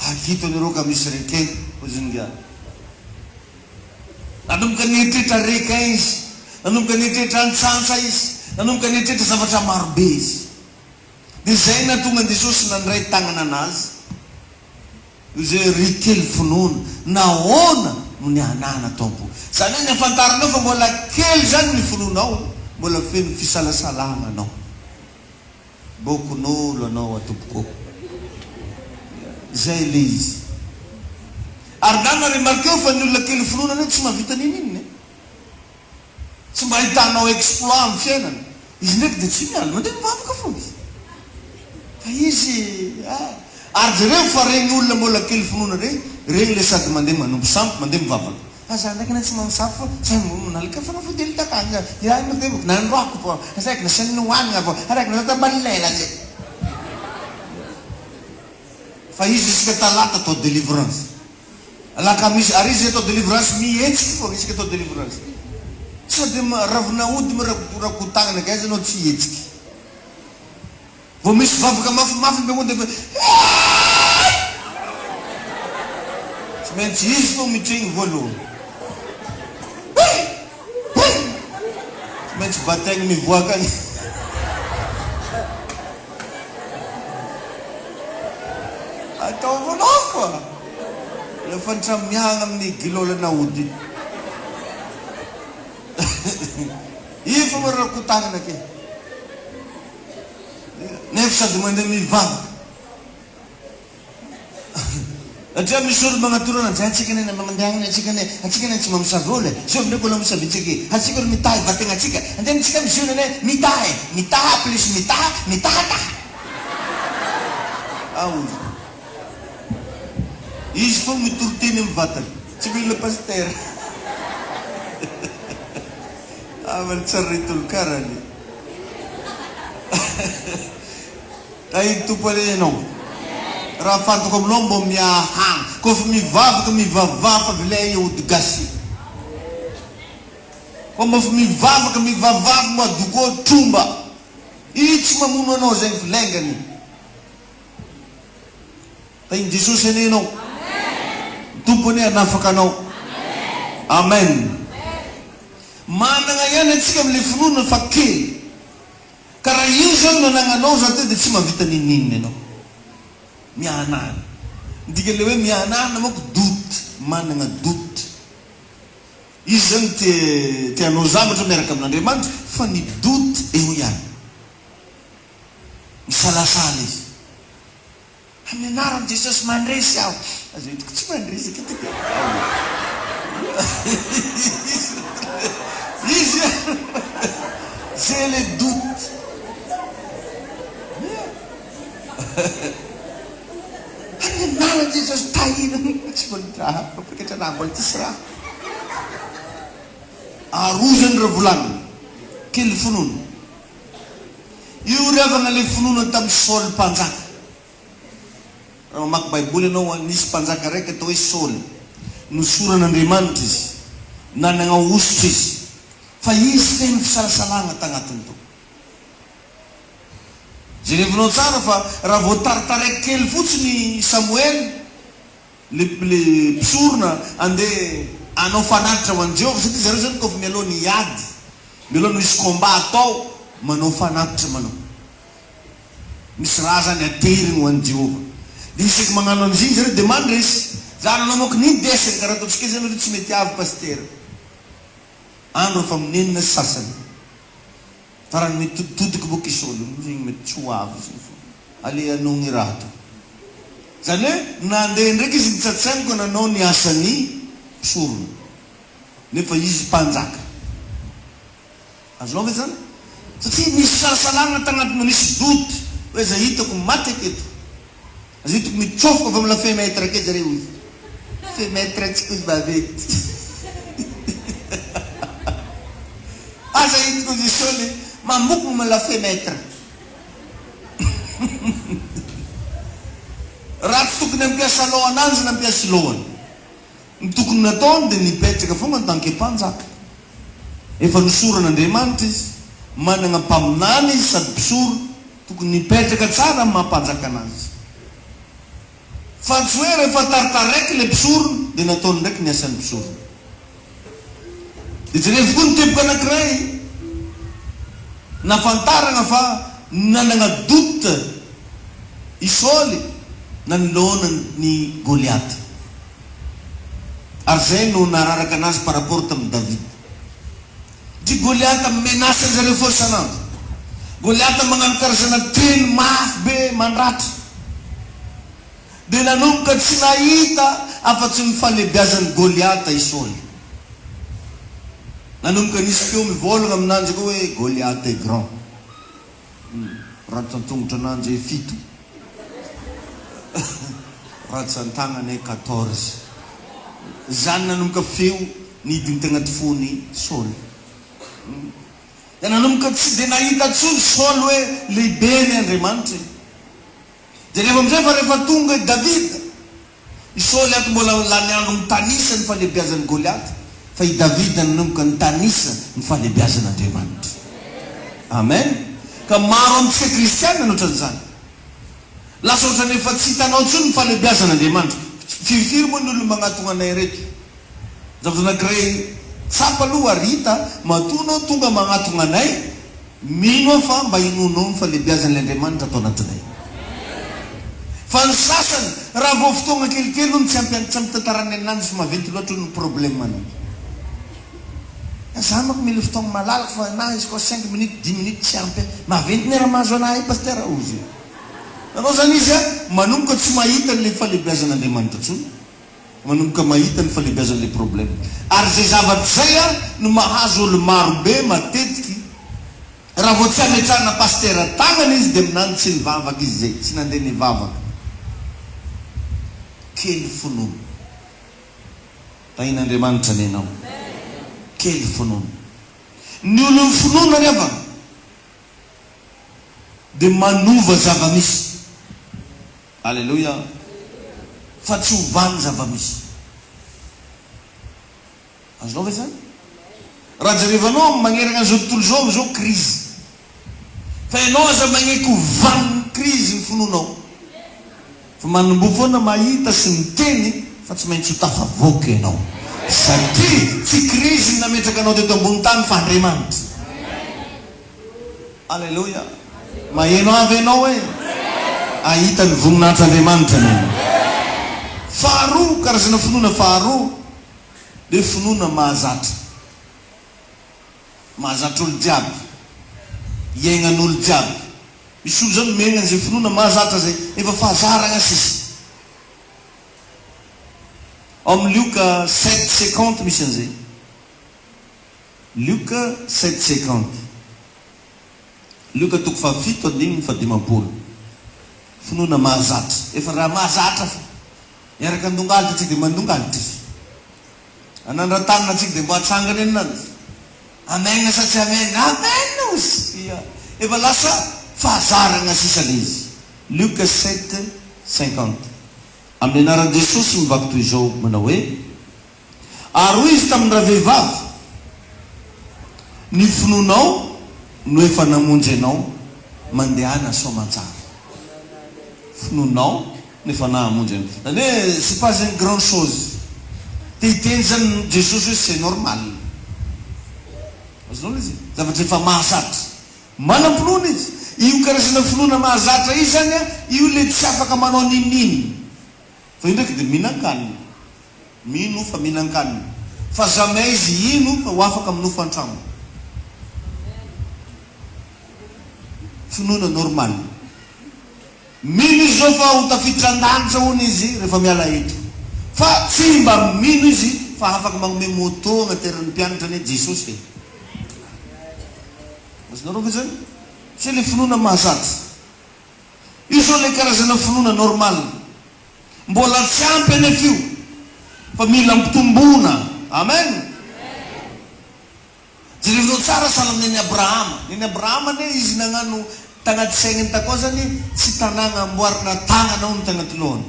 akito anireo ka misy reke ozingia nanomboka nietrehitra reka izy nanomboka nietrehitra antsansa izy nanomboka nietrehitra zavatra marobe izy dia zay natonga Jesosy nandray tagnana anazy izay rikely finoana nahoana no nianana tompo zany hoe niafantarinao fa mbola kely zany ny finoanao mbola feno fisalasalana anao bokon'olo anao atompoko zay le izy ary nana remarkeo fa ny olona kely finoana ny tsy mahavita nininy tsy mba hitanao exploit amin'ny fiainana izy ndraiky dia tsy miala mandeha mivavaka fo izy fa izy ary zareo fa regny olona mbola kely finoana regny le sady mandeha manompo sampy mandeha mivavaka za ndraiky na tsy mamosapy fo zay nalika fa nafodely takany iraha mateviko nandroako fo azaiky nasaniny hoanina fo araiky nasatabalela zay fa izy isika talata atao délivrance alaka misy ary izy atao délivrance mihetsiky fo isika atao délivrance sady ravina ody rakotagnana gaizy anao tsy hetsiky vao misy vavaka mafimafy mbe monde tsy maintsy izy fo mitrigny voalohany tsy maintsy bataigny mivoaka agny ataovanao fa lefa nitramiagna amin'ny gilolana ody io fa marakotagnana ke nefa sady mandeha mivavaka satria misy olo magnatorana zay atsika ne mandehanana atsika ne tsy mamosavy olo zao ndraiky olo misavitsika atsika olo mitahy vategna atsika andehantsika miziona ne mitaha plus mitahataha aozy izy fo mitoroteny amin'ny vatany tsy mila paster avany tsaritolo karany ay tompo ale anao raha fantako aminao mbo miahagna kofa mivavaka mivavafa vilay ody gasy fa mba fa mivavaka mbo adoko tromba io tsy mamono anao zay vilengany fa iny Jesosy ane anao tompony anafaka anao amen manana ihany atsika am'le finoana fa kely karaha io zao nanananao za te dia tsy mahavita ninnininy anao mianana ndika le hoe mianana mako doute manana doute izy zany tianao zavatra miaraka amin'Andriamanitra fa ny doute eo ihany misalasala izy amin'ny anaran'i Jesosy mandresy aho azo hitako tsy mandresy akitika izy zay le doute amin'ny anaran'i Jesosy tahina tsy mbola papaketra na mbola tsisy raha arozany raha volanina kely finoana io riavana le finoana tamin'ny Saoly mpanjaka raha mamaky baiboly anao nisy mpanjaka raiky atao hoe Saoly nosoran'Andriamanitra izy nanana ositra izy fa izy tena fisalasalana tagnatiny to jerevinao tsara fa raha voataritaraiky kely fotsiny Samuel le mpisorona andeha anao fanatitra ho an'i Jehovah satria zareo zany kofa mialohan'ny hiady mialohan'ny misy combat atao manao fanatitra manao misy raha zany ateriny ho an'i Jehovah dia isaky magnano an'iziny zareo dia mandresy zany anao moko nindesiny karaha ataontsika zany hoe tsy mety avy pastera andro fa minenina sasany farany mitoditodika boka isolo zigny mety tsy ho avy zany fo ale anao ny raha to zany hoe nandeha ndraiky izy nitsatsainiko nanao ny asany mpisorona nefa izy mpanjaka azonao ve zany satria misy salasalana tagnatiny misy doute hoe za hitako maty aketo za hitako mitsofoka avy amina femetre ake zareo izy femetre atsika izy bavety aza hitako izy sôly mamoko amina femetre raha tsy tokony ampiasa lohananzy na ampiasa lohany ny tokony nataony dia nipetraka fonga ny tanke-panjaka efa nosoran'Andriamanitra izy manana mpaminany izy sady mpisoro tokony nipetraka tsara amin'ny mampanjaka anazy fa tsy hoe rehefa taritaraiky le mpisorony dia nataony ndraiky ny asan'ny mpisorony dia jerevy koa nyteboka anankiray nafantarana fa nanana doute i Saoly nanoloana ny Goliaty ary zay no nararaka anazy par rapport tamin'ny David di Goliaty menace anjareo fo isanandro Goliaty magnano karazana teny mafy be mandratra dia nanomboka tsy nahita afa-tsy ny falebiazan'ny Goliaty i Saoly nanomboka nisy feo mivolagna aminanjy koa hoe Goliaty est grand ratsy an-tongotra ananjy fito ratsy an-tagnany 14 zany nanomboka feo nidiny tagnaty fony Saoly dia nanomboka tsy dia nahita tsony Saoly hoe lehibe ny Andriamanitra dia rehefa amizay fa rehefa tonga i David i Saoly ato mbola lany andro mitanisa ny falebiazan'ny Goliaty fa i David nanomboka nitanisa ny falebiazan'Andriamanitra amen ka maro amintsika kristiana nohatran'izany lasa ohatrany efa tsy hitanao tsony ny falebiazan'Andriamanitra firifiry moa ny olo magnatona anay reto zavatra anankiray tsapa aloha arita matonao tonga magnatona anay mino fa mba hinonao ny falebiazan'le Andriamanitra atao anatinay fa ny sasany raha vao fotoagna kelikely ony tsy ampitantarany ananjy fa maventy loatra ny problème anany za mako mila fotoagna malalaka fa na izy koa 5 minutes 10 minutes tsy ampy maventy ny raha mahazo anahy paster ozy anao zany izy manomboka tsy mahita n'le falebiazan'Andriamanitra tsony manomboka mahita ny falebiazan'le problème ary zay zavatra zay no mahazo olo marobe matetiky raha vao tsy ametrahana pastera tagnana izy dia minany tsy nivavaka izy zay tsy nandeha nivavaka kely finono tahin'Andriamanitra ny anao kely finono ny olo ny finono rehefa dia manova zava-misy alleluia fa tsy hovany zava-misy azonao ve zany raha jerevanao magnerana an'izao tontolo zao am'izao crise fa ianao aza magneky hovany ny crise ny finonao fa manombo foana mahita sy miteny fa tsy maintsy ho tafavoaka ianao satria tsy crise nametraka anao teto ambony tany fa Andriamanitra alleluia maheno avy ianao hoe ahita ny voninahitry'Andriamanitra ny faharoa karazana finoana faharoa dia finoana mahazatra olo jiaby iainan'olo jiaby misy olo zany megna an'izay finoana mahazatra zay efa fahazaragna sisy ao amin'ny Luka 7:50 misy an'izay Luka 7:50 Luka toko fa 7:50 finoana mahazatra efa raha mahazatra fa miaraka andongalitra atsika dia mandongalitra izy anandran-tanina atsika dia mbo hatsangany aminazy amena sa tsy amena amena ozy efa lasa fahazarana sisa le izy Luka 7:50 amin'ny anaran'i Jesosy mivaky toy izao manao hoe ary hoy izy tamin'ny raha vehivavy ny finoanao no efa namonjy anao mandehana soamantsara finoanao nefa nahamonjy anao zany hoe c'est pas une grande chose te hiteny zany Jesosy hoe c'est normal azonao izy zavatra efa mahazatra manam-pinoana izy io karazana finoana mahazatra izy zany io le tsy afaka manao ninino fa io ndraiky dia mihinan-kanina mino fa mihinan-kanina fa jamais izy ino fa ho afaka minofa an-trano finoana normal mino izy zao fa ho tafiditran-danitra hono izy rehefa miala eto fa tsy mba mino izy fa afaka magnome moto agnateran'ny mpianatra ny Jesosy Azonareo ve zany? Tsy le finoana mahazatra. Io zao le karazana finoana normal. Mbola tsy ampy anefa io. Fa mila mpitomboana. Amen. Jerevinao tsara sahala amin'ny Abrahama. Ny Abrahama ane izy nagnano tagnaty saigny takao zany tsy tanàna amboarina tagnana ao ny tagnaty lohany.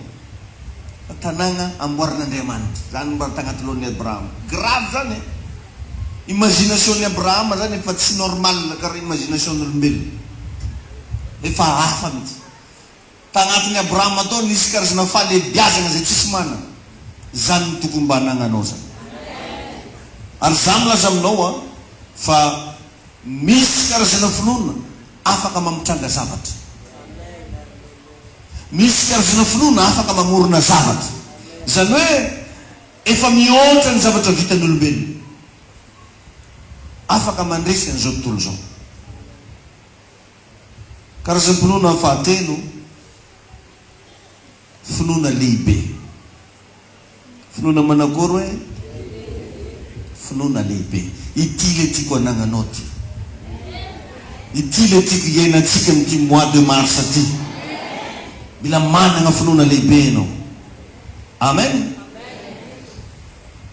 Fa tanàna amboarin'Andriamanitra. Zany mbola tagnaty lohan'ny Abrahama. Grave zany. Imagination-ny Abrahama zany efa tsy normal karaha imagination-n'olombelona. Efa hafa mihitsy. Tagnatin'ny Abrahama tao nisy karazana fahalebiazana zay tsisy manana. Zany ny tokony mba hanagnanao zany. Ary za milaza aminao fa misy karazana finoana afaka mamitranga zavatra. Misy karazana finoana afaka mamorona zavatra. Zany hoe efa mihoatra ny zavatra vitan'olombelona. Afaka mandresy an'izao tontolo zao. Karazana finoana fahatelo, finoana lehibe. Finoana manakory hoe finoana lehibe. Ity le tiako anagnanao ty. Ity le tiako iainantsika amin'ity mois de mars aty. Mila manana finoana lehibe ianao. Amen.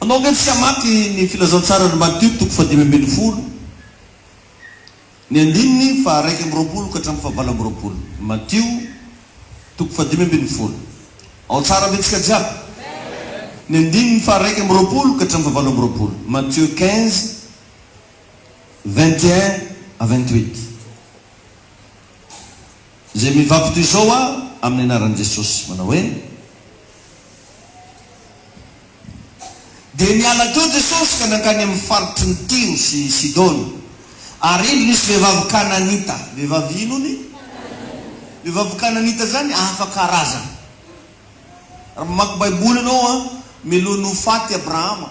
Anao nge tsy hamaky ny filazantsara ny Matthieu toko 5:20. Ny andininy fa 1:20 ka hatramin'ny 7:20. Matthieu toko 5:20. Ao tsara vetsika jiaby. Ny andininy fa 1:20 ka hatramin'ny 7:20. Matthieu 15:21-28. Zay mivaky toy izao amin'ny anaran'i Jesosy manao hoe: dia niala teo Jesosy ka nankany amin'ny faritry ny Tiro sy Sidôna. Ary iny nisy vehivavy Kananita. Vehivavy ino ny? Vehivavy Kananita zany hafa karazana. Raha mamaky baiboly anao milohan'ny ho faty Abrahama.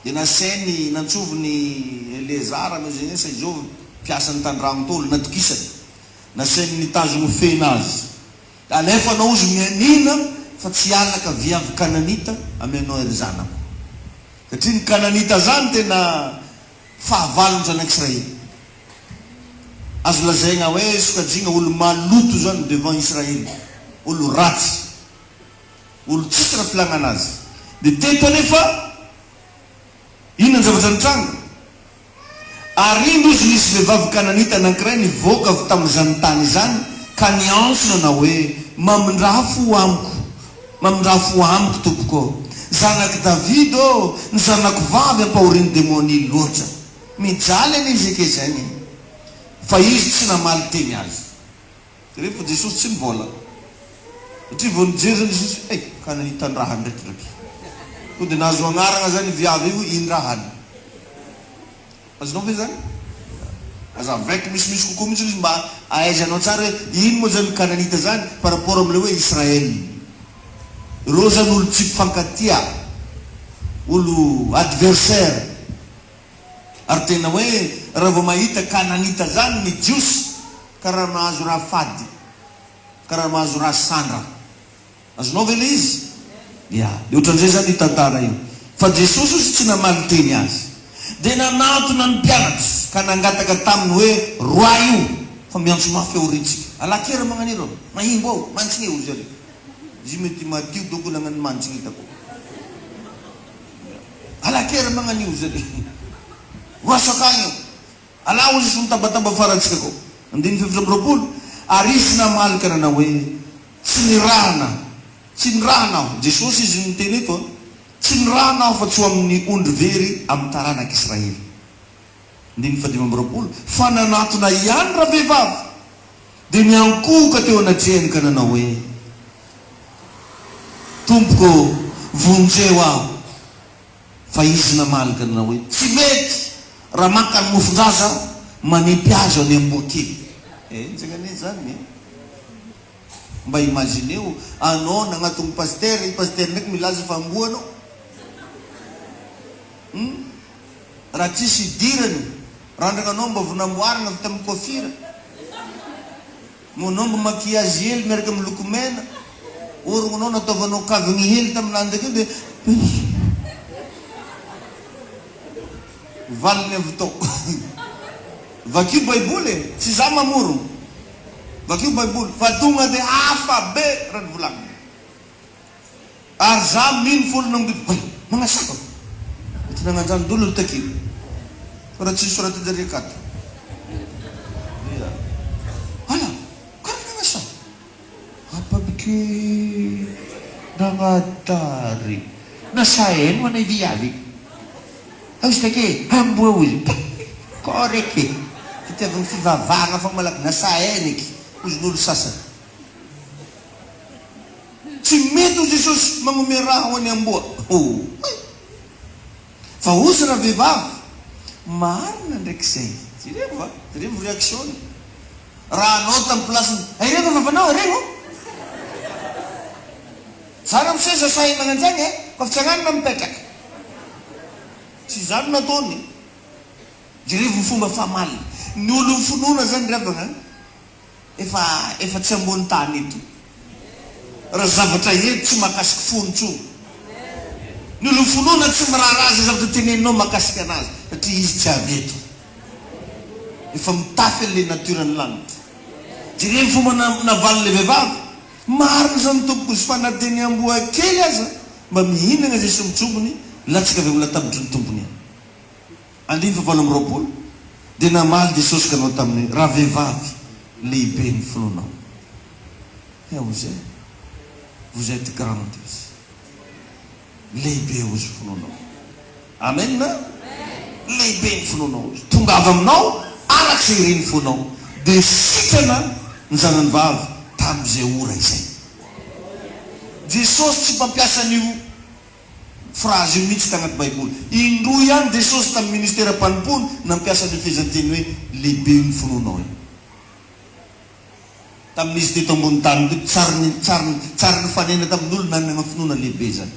Dia nasainy nantsoviny Elezara mezany sa izo mpiasany tandragno tolo natokisany. Nasainy nitazony fena azy. Alefa anao izy mianina fa tsy alaka viavy Kananita amenao ery zanako. Satria ny Kananita zany tena fahavalony zanak'Israely. Azo lazaigna hoe sokajigna olo maloto zany devant Israely. Olo ratsy. Olo tsisy raha filana azy. Dia teto anefa ino ny zavatra nitranga? Ary ino izy nisy vehivavy Kananita anankiray nivoaka avy tamin'izany tany zany ka niantsona na hoe mamindrafo amiko. Mamindrafo amiko tompoko. Zanaky David ny zanako vavy ampahoriny demoni loatra. Mijaly any izy ake zany. Fa izy tsy namaly teny azy. Rehefa Jesosy tsy mivola. Satria vao nijery zany Jesosy, Kananita ndraha ndraikidraiky. Ko dia nahazo agnarana zany viavy io indrahany. Azonao ve zany? Aza avec misy kokoa mihitsy izy mba ahaizanao tsara hoe ino moa zany Kananita zany par rapport am'le hoe Israely. Reo zany olo tsy mpifankatia, olo adversaire. Ary tena hoe raha vao mahita Kananita zany ny jiosy karaha mahazo raha fady, karaha mahazo raha sandra. Azonao ve le izy? Ia, ohatran'izay zany io tantara io. Fa Jesosy izy tsy namaly teny azy. Dia nanatona ny mpianatra ka nangataka taminy hoe roi io fa miantso mafy aoritsika. Alakera magnan'ireo, mahimbo ao, mantsiny eo zare. Izy mety Matthieu doko nagnano mantsiny hitako. Alakera magnan'io zare. Roasakagny. Alao izy sy mitabataba farantsika ko. 5:20. Ary izy namaly ka nanao hoe tsy nirahana aho. Jesosy izy niteny eto. Tsy nirahana aho fa tsy ho amin'ny ondry very amin'ny taranak'Israely. 5:20. Fa nanatona ihany raha vehivavy. Dia niankoka teo anatrehany ka nanao hoe tompoko vonjeo aho. Fa izy namaly ka nanao hoe tsy mety raha maka ny mofon-jaza manipy azy any amboakely. Nzagane zany. Mba imagineo anao nagnatony paster ndraiky milaza fa amboanao. Raha tsisy idirany randrananao mba vonamboarina vita amin'ny kofira. Monao mba makiazy hely miaraka amin'ny loko mena. Orognanao nataovanao kavigny hely tamin'any ndraiky dia valiny avy tao. vakio baiboly tsy za mamoro vakio baiboly fa tonga dia hafa be raha ny volagnina ary za mino folona amidiko magnasaka ty nagnanjany dolo takio fa raha tsisy soratajary akato ala karaha nagnasaka apabike nagnatary nasaeno anay viavy izy take amboa ozy koreky fitiavany fivavagna fa malaky nasaeniky ozyn'olo sasany tsy mety ho jesosy magnome raha ho any amboa fa ozy raha vehivavy marina ndraiky zay jerevo réaction raha anao tamin'ny plasiny rego vavanao rego zara miseza sahy magnanjagny fa fitsagnanina mipetraka tsy zany nataony jerevo fomba famaly ny olo finoana zany revagna efa tsy ambony tany eto raha zavatra eto tsy mahakasiky fonotso ny olo finoana tsy miraharaha zavatra teneninao mahakasiky anazy satria izy tsy avy eto efa mitafy an'le natirany lanitra jerevo fomba navaly le vehivavy marina zany tompoko izy fanateny amboa kely aza mba mihinagna zay sy mitsongony latsika avy milatabitry ny tompony andiny fa valo am'roapolo dia namaly jesosy ka anao tamin'ny raha vehivavy lehibe ny finoanao vous êtes grandiose lehibe ozy finoanao amen lehibe ny finoanao ozy tonga avy aminao arak'izay ireny fonao dia sikana ny zanany vavy tamin'izay ora izay jesosy tsy mpampiasa an'io phrase io mihitsy tagnaty baiboly indroa ihany jesosy tamin'ny ministera mpanompoly nampiasa ny fehezanteny hoe lehibe ny finoanao io tamin'izy teto ambony tany tsary ny fanena tamin'olo nanana finoana lehibe zany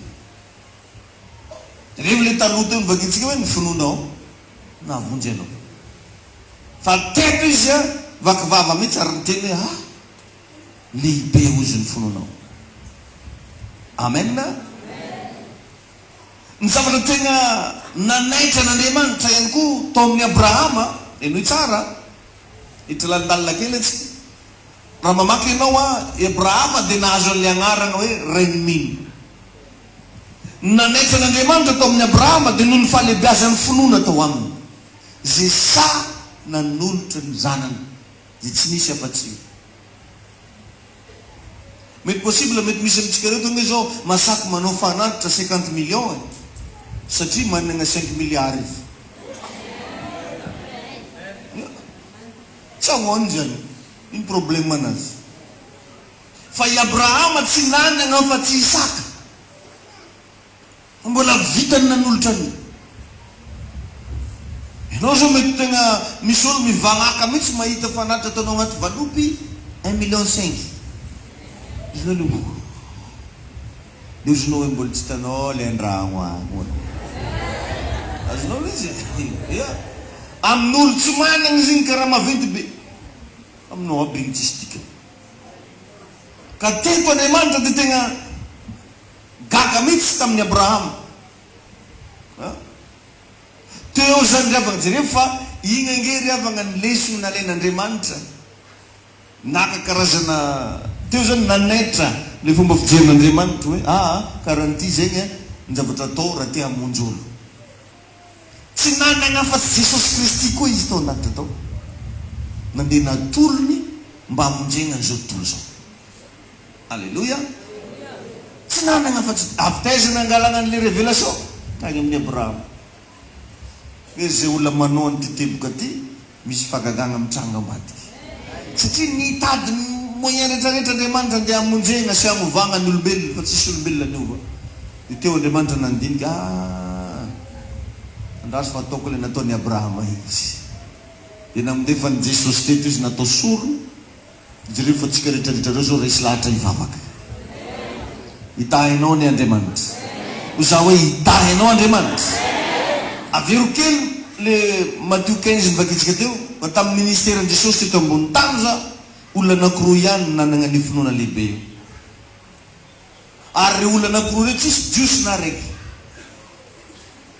revo le taloha teo nivakintsika hoe ny finoanao navonjy anao fa teto izy a vakivava mihitsy ary nyteny hoe lehibe ozy ny finoanao amen ny zavatra tegna nanaitra n'Andriamanitra ihany koa tao amin'ny Abrahama enoy tsara itralandalina kely atsika raha mamaky ianao Abrahama dia nahazo an'le agnarana hoe reniminy nanaitra n'Andriamanitra tao amin'ny Abrahama dia noho ny fahalebiazan'ny finoana tao aminy zay sa nanolotra ny zanany zay tsy nisy afa-tsy mety possible mety misy amitsika reo tonga zao masaky manao fanatitra 50 millions satria manana 5 milliards izy tsy ahoany zany iny problème anazy fa i Abrahama tsy nanana fa tsy Isaka mbola vitany nanolotra any ianao zao mety tegna misy olo mivagnaka mihitsy mahita fanatitra ataonao agnaty valopy 1,5 million izy nalo dia ozonao hoe mbola tsy hitanao le andragno agny azonao le izy amin'olo tsy manana izy igny karaha maventy be aminao aby igny tsisy tika ka teto Andriamanitra dia tegna gaga mihitsy tamin'ny Abrahama teo zany riavagna jereo fa igny ange riavagna ny lesony nalain'Andriamanitra naka-karazana teo zany nanaitra le fomba fijerin'Andriamanitra hoe karaha nyty zegny ny zavatra atao raha te hamonjy olo tsy nanana afa-tsy Jesosy Kristy koa izy tao anatitra tao nandeha natolony mba hamonjena an'izao tontolo zao alleluia tsy nanana afa-tsy avitaizana angalana an'le révélation tagny amin'ny Abrahama hoe zay olona manao an'ity teboka ty misy fagagagna mitranga ambadiky satria nitady moyen rehetrarehetra Andriamanitra andeha hamonjena sy hamovagna ny olombelona fa tsisy olombelona niova dia teo Andriamanitra nandinika andraso fa ataoko le nataony Abrahama izy dia namindefa ny Jesosy teto izy natao soro jereo fa tsika rehetrarehetra reo zao resy lahatra hivavaka hitahinao ny Andriamanitra oza hoe hitahinao Andriamanitra avero kely le Matthieu 15 nivakitsika teo fa tamin'ny ministèren Jesosy teto ambony tany za olona anankiroa ihany nanana ny finoana lehibe io ary re olona anankiroa reo tsisy jiosy na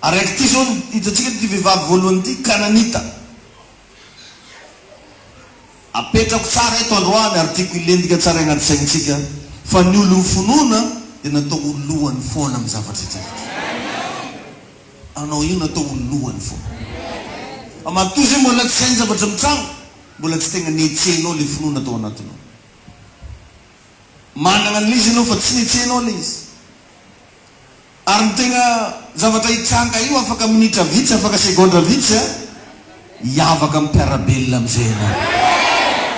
araiky ty zao hitatsika ty vehivavy voalohany ty Kananita apetrako tsara eto androany ary tiako ilendika tsara agnaty saintsika fa ny olo fonona dia natao lohany foana amin'ny zavatra rehetra. Anao io natao lohany foana. Matoa zay mbola tsy hainy zavatra mitrano, mbola tsy tegna nietsehanao le finoana atao anatinao. Manana an'izy ianao fa tsy nietsehanao le izy. Ary ny tegna zavatra hitranga io afaka minitra vitsy, afaka segondra vitsy, hiavaka amin'ny mpiarabelona amin'izay ianao.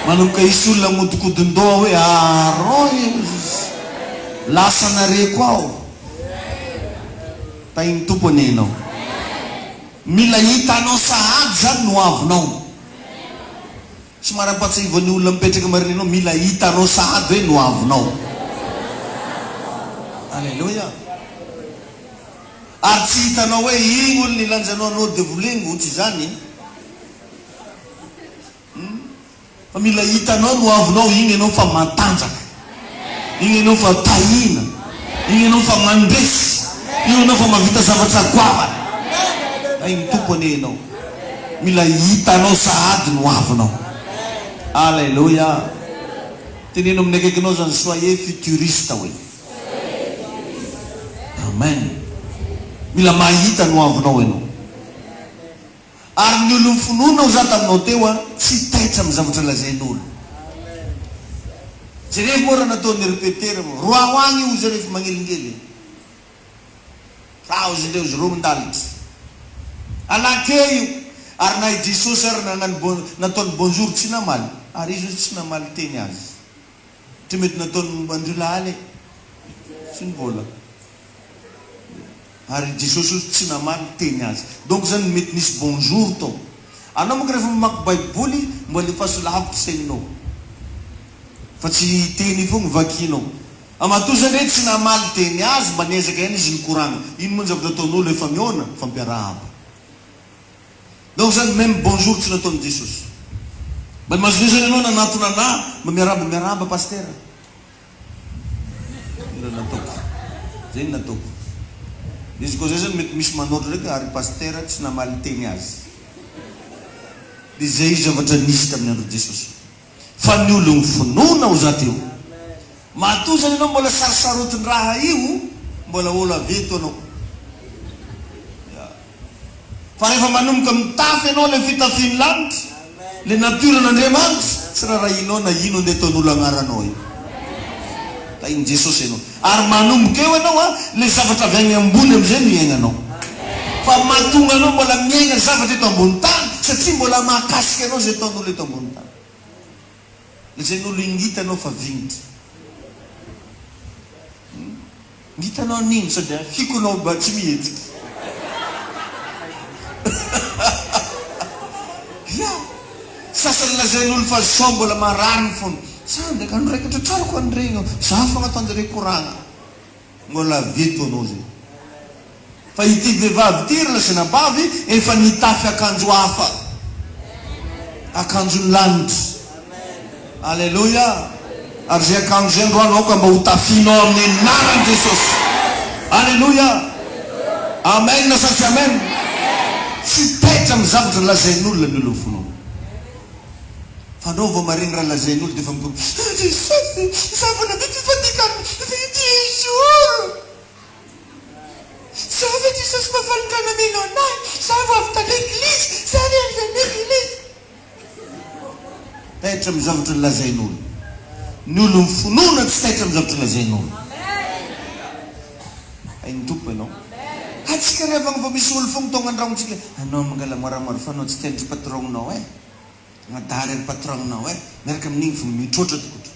Manomboka isy olona modikodin-doha hoe aroy lasa nareko aho. Tainy tompony ianao. Mila hitanao sahady zany no avinao. Somary ampatsivan'ny olona mipetraka marina ianao, mila hitanao sahady hoe no avinao. Alleluia. Ary tsy hitanao hoe igny olo nilanjanao anao devolengo tsy zany. Fa mila hitanao no avinao, igny ianao fa matanjaka. Igny ianao fa tahina. Igny ianao fa mandresy. Igny ianao fa mavita zavatra goavana. Igny tompony ianao. Mila hitanao sahady no avinao. Alléluia. Teneno amin'ny akaikinao zany, soyez futuriste hoe. Amen. Mila mahita no avinao ianao. Ary ny olo mifinoana ho za taminao teo tsy taitra amin'ny zavatra lazain'olo. Jereo moa raha nataony repetera roa ho agny io zareo efa magnelingely. Raha ozy ndreo izy roa mindalitra. Alake io. Ary na i Jesosy ary nataony bonjour tsy namaly. Ary izy tsy namaly teny azy. Tsy mety nataony andrio lahaly. Tsy nivola. Ary Jesosy tsy namaly teny azy. Donc zany mety nisy bonjour tao. Anao moa rehefa mamaky baiboly mbola efa solaviko sainao. Fa tsy teny fogna vakinao. Amatoa zany hoe tsy namaly teny azy mba niezaka ihany izy nikoragna. Ino moa ny zavatra ataon'olo efa miona fa mpiarahaba. Donc zany même bonjour tsy nataony Jesosy. Mba mazoe zany ianao nanatona ana mba miarahaba pasteur. Ino nataoko. Zay nataoko. Izy koa zay zany mety misy manotro ndraiky ary pasteur tsy namaly teny azy. Dia zay zavatra nisy tamin'ny andro Jesosy. Fa ny olo mifinoana ho za teo. Matoa zany ianao mbola sarosarotiny raha io, mbola olo aveto anao. Fa rehefa manomboka mitafy ianao le fitafiany lanitra, le natiran'Andriamanitra, tsy raha inao na ino ndeha ataon'olo agnaranao io. Iny Jesosy ianao. Ary manomboka eo ianao le zavatra avy agny ambony am'izay no iainanao. Fa mahatonga anao mbola miaigna zavatra eto ambony tany satria mbola mahakasika anao zay ataon'olo eto ambony tany. Zay n'olo ingita anao fa vignitra. Ngitanao nino sady fikonao mba tsy mihetsiky. Sasany lazain'olo fa sao mbola marariny foana. Sa ndraika ano raika tratrariko an'iregny. Za fagnataonjareo koragna. Mbola veto anao zay. Fa ity vehivavy ty lasina bavy efa nitafy akanjo hafa. Akanjo lanitra. Alléluia. Ary zay akanjo zay androany aoka mba ho tafinao amin'ny anaran'i Jesosy. Alléluia. Amen na satsy amen. Tsy taitra amin'ny zavatra lazain'olona ny olo finoana. Fa anao vao mareny raha lazain'olo dia efa mikolo Jesosy, zavana vity fatikany jour. Ça veut Jesosy mavalika namelo anahy. Ça va avy tany l'église. Ça vient de l'église. Taitra amin'ny zavatra lazain'olo. Ny olo mifinoana tsy taitra amin'ny zavatra lazain'olo. Hainy tompo ianao. Atsika rehefa vao misy olo fogna tonga andragnontsika. Anao mangala moramora fa anao tsy tian'ny patrongnao e. Madary ny patrongnao e. Miaraka amin'igny fo mitrotra tokotra.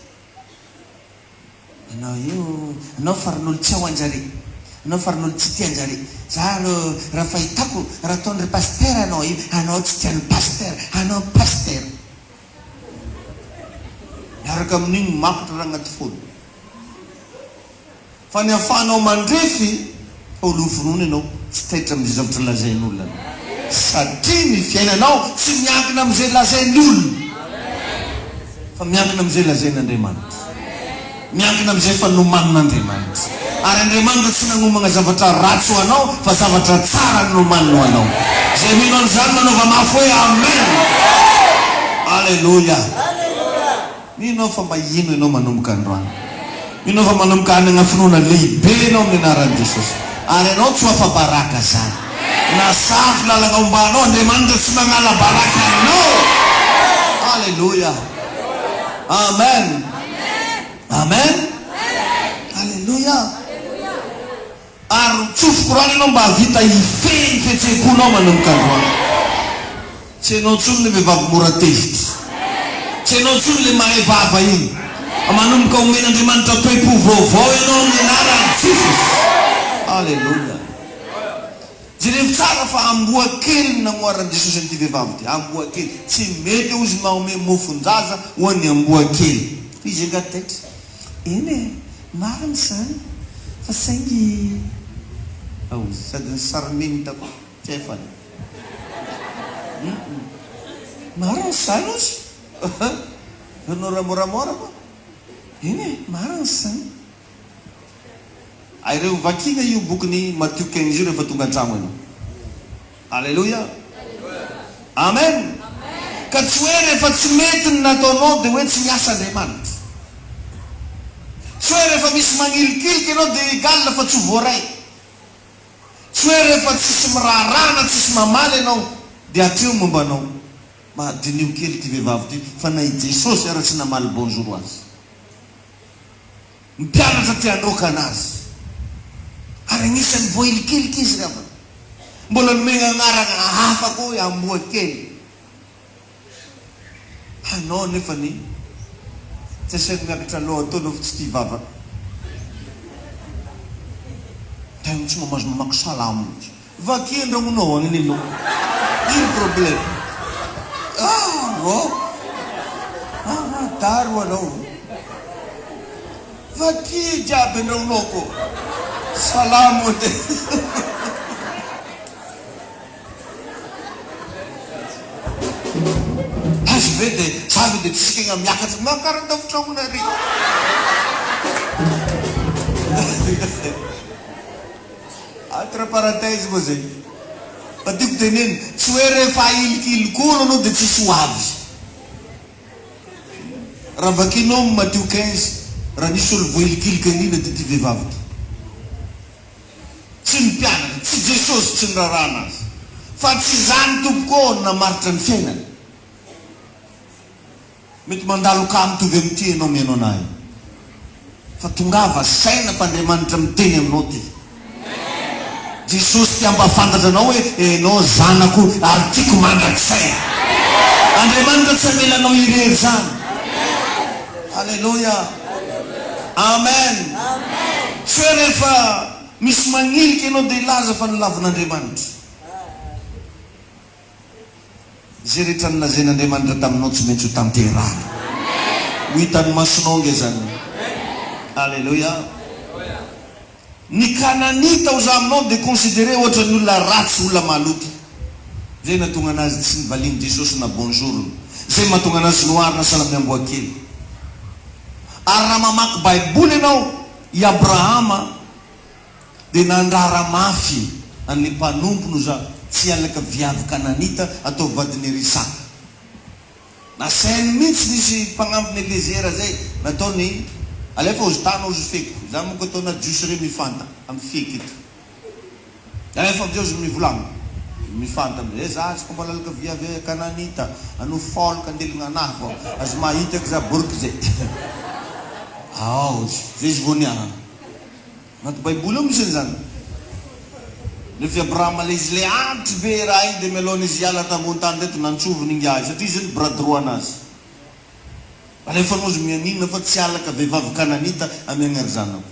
Anao io, anao faran'olo tsy ao anjare. Anao faran'olo tsy tia anjare. Za raha fahitako raha ataon'ry pasteur anao io, anao tsy tian'ny pasteur, anao pasteur. Miaraka amin'igny mafitra raha agnaty folo. Fa ny ahafahanao mandrefy olo finoana ianao tsy taitra amin'ny zavatra lazain'olona. Satria ny fiainanao tsy miankina amin'izay lazain'olona. Fa miankina amin'izay lazain'Andriamanitra. Miankina amin'izay fanomanin'Andriamanitra. Ary Andriamanitra tsy nanomana zavatra ratsy ho anao fa zavatra tsara nomaniny ho anao. Zay mino an'izany nanaova mafy hoe amen. Alléluia. Mino fa mahino ianao manomboka androany. Mino fa manomboka hanana finoana lehibe ianao amin'ny anaran'i Jesosy. Ary ianao tsy ho afa-baraka zany. Na safy lalana ombanao Andriamanitra tsy magnala baraka anao. Alléluia. Amen. Amen. Alléluia. Ary tsofoko rano ianao mba havita ifehy fihetseham-ponao manomboka androany. Tsy ianao ntsony le vehivavy mora tezitra. Tsy ianao ntsony le mahay vava iny. Manomboka omen'Andriamanitra toe-po vaovao ianao amin'ny anaran'i Jesosy. Alléluia. Jereo tsara fa amboa kely namoaran'i Jesosy an'ity vehivavy ty. Amboa kely. Tsy mety izy maome mofon-jaza ho an'ny amboa kely. Izy angatetra. Eny marina zany. Fa saingy sady ny sarmenta koa. Tsy hay fany. Marina zany ozy. Ianao ramoramora koa. Eny marina zany. Ireo vakinga io bokiny Matthieu 15 io rehefa tonga an-trano ianao. Alléluia. Amen. Ka tsy hoe rehefa tsy mety ny nataonao dia hoe tsy miasa Andriamanitra. Tsy hoe rehefa misy magnilikiliky ianao dia egal fa tsy voaray. Tsy hoe rehefa tsisy mirarana, tsisy mamaly ianao dia atreo momba anao. Mahadinio kely ty vehivavy ty fa na i Jesosy ary tsy namaly bonjour azy. Mpianatra ty androka anazy. Ary agnisan'ny voahilikiliky izy raha. Mbola nomena agnarana hafa koa amboa kely. Anao nefa ny tsy asainy miakatra loha atao no tsy tia vava. Tegna tsy mamazo mamaky salamo. Vaky andramonao agny anao. Ino problème? Taro anao. Vaky jiaby andramonao ko. Salamo te. Azy be dia savy dia tsika miakatra makaran-davitra honareo. Entre parenthèse moa zay. Patiko teneny tsy hoe rehefa ahilikilikolo anao dia tsisy ho avy. Raha vakinao Matthieu 15 raha nisy olo voahilikilika an'ina dia ty vehivavy. Tsy mpianatra, tsy Jesosy tsy nirarana azy. Fa tsy zany tompoko namaritra ny fiainany. Mety mandalo ka mitovy amin'ity ianao mihaino anahy. Fa tongava saina fa Andriamanitra miteny aminao ty. Jesosy ty ampafantatra anao hoe ianao zanako ary tiako mandraksaina. Andriamanitra tsy amelanao irery zany. Alléluia. Amen. Tsy hoe rehefa misy magniliky ianao dia ilaza fa nilavin'Andriamanitra. Zay rehetra nilazain'Andriamanitra taminao tsy maintsy ho tanterahana. Ho hitany masonao nge zany. Alléluia. Ny Kananita oza aminao dia considéré ohatra ny olona ratsy, olona maloto. Zay natonga anazy tsy nivaliany Jesosy na bonjour. Zay mahatonga anazy noharina salamy amboa kely. Ary raha mamaky Baiboly ianao i Abrahama dia nandrara mafy an'ilay mpanompono za tsy alaka viavy Kananita atao vadiny Erisaka. Nasainy mihitsy nisy mpanampiny Elezera zay nataony alefa ozy tana ozy feko. Za moko ataona jiosy re mifanta amin'ny feky ito. Alefa amizay ozy mivolagno mifanta amizay za tsy mbola alaka viavy Kananita ano folo kandelina anahy fô azo mahitako za borky zay. Zay izy voaniaha. Anaty Baiboly io misy an'izany. Rehefa Abrahama le izy le antry be raha iny dia mialaona izy hiala tambony tany reto nantsovony ingy azy satria izy ny bradroa anazy. Alefa anao izy mianina fa tsy alaka vehivavy Kananita amiagna ry zanako.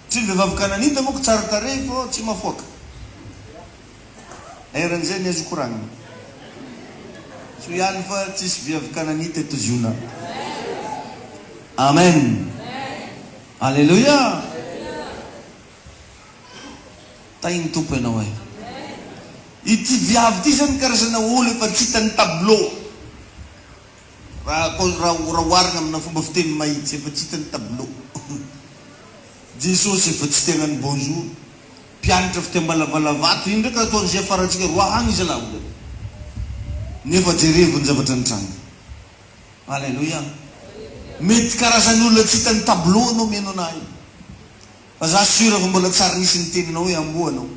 Tsy ny vehivavy Kananita moa ko tsara tarehy fô tsy mafoaka. Eran'izay ny azo koragnina. Tsy ihany fa tsisy vehivavy Kananita eto ziona. Amen. Alléluia. Tainy tompo ianao e. Ity viavy ity zany karazana olo efa tsy hitany tableau. Raha oharina amina fomba fiteny mahitsy efa tsy hitany tableau. Jesosy efa tsy tenany bonjour. Mpianatra fitembalavalavato iny ndraika ataony zay afaratsika roa agny izy laho. Nefa jerevony zavatra nitranga. Alléluia. mety karazan'olona tsy hitany tableau anao meno anahy fa za sura fa mbola tsara nisy ny teninao hoe amboanao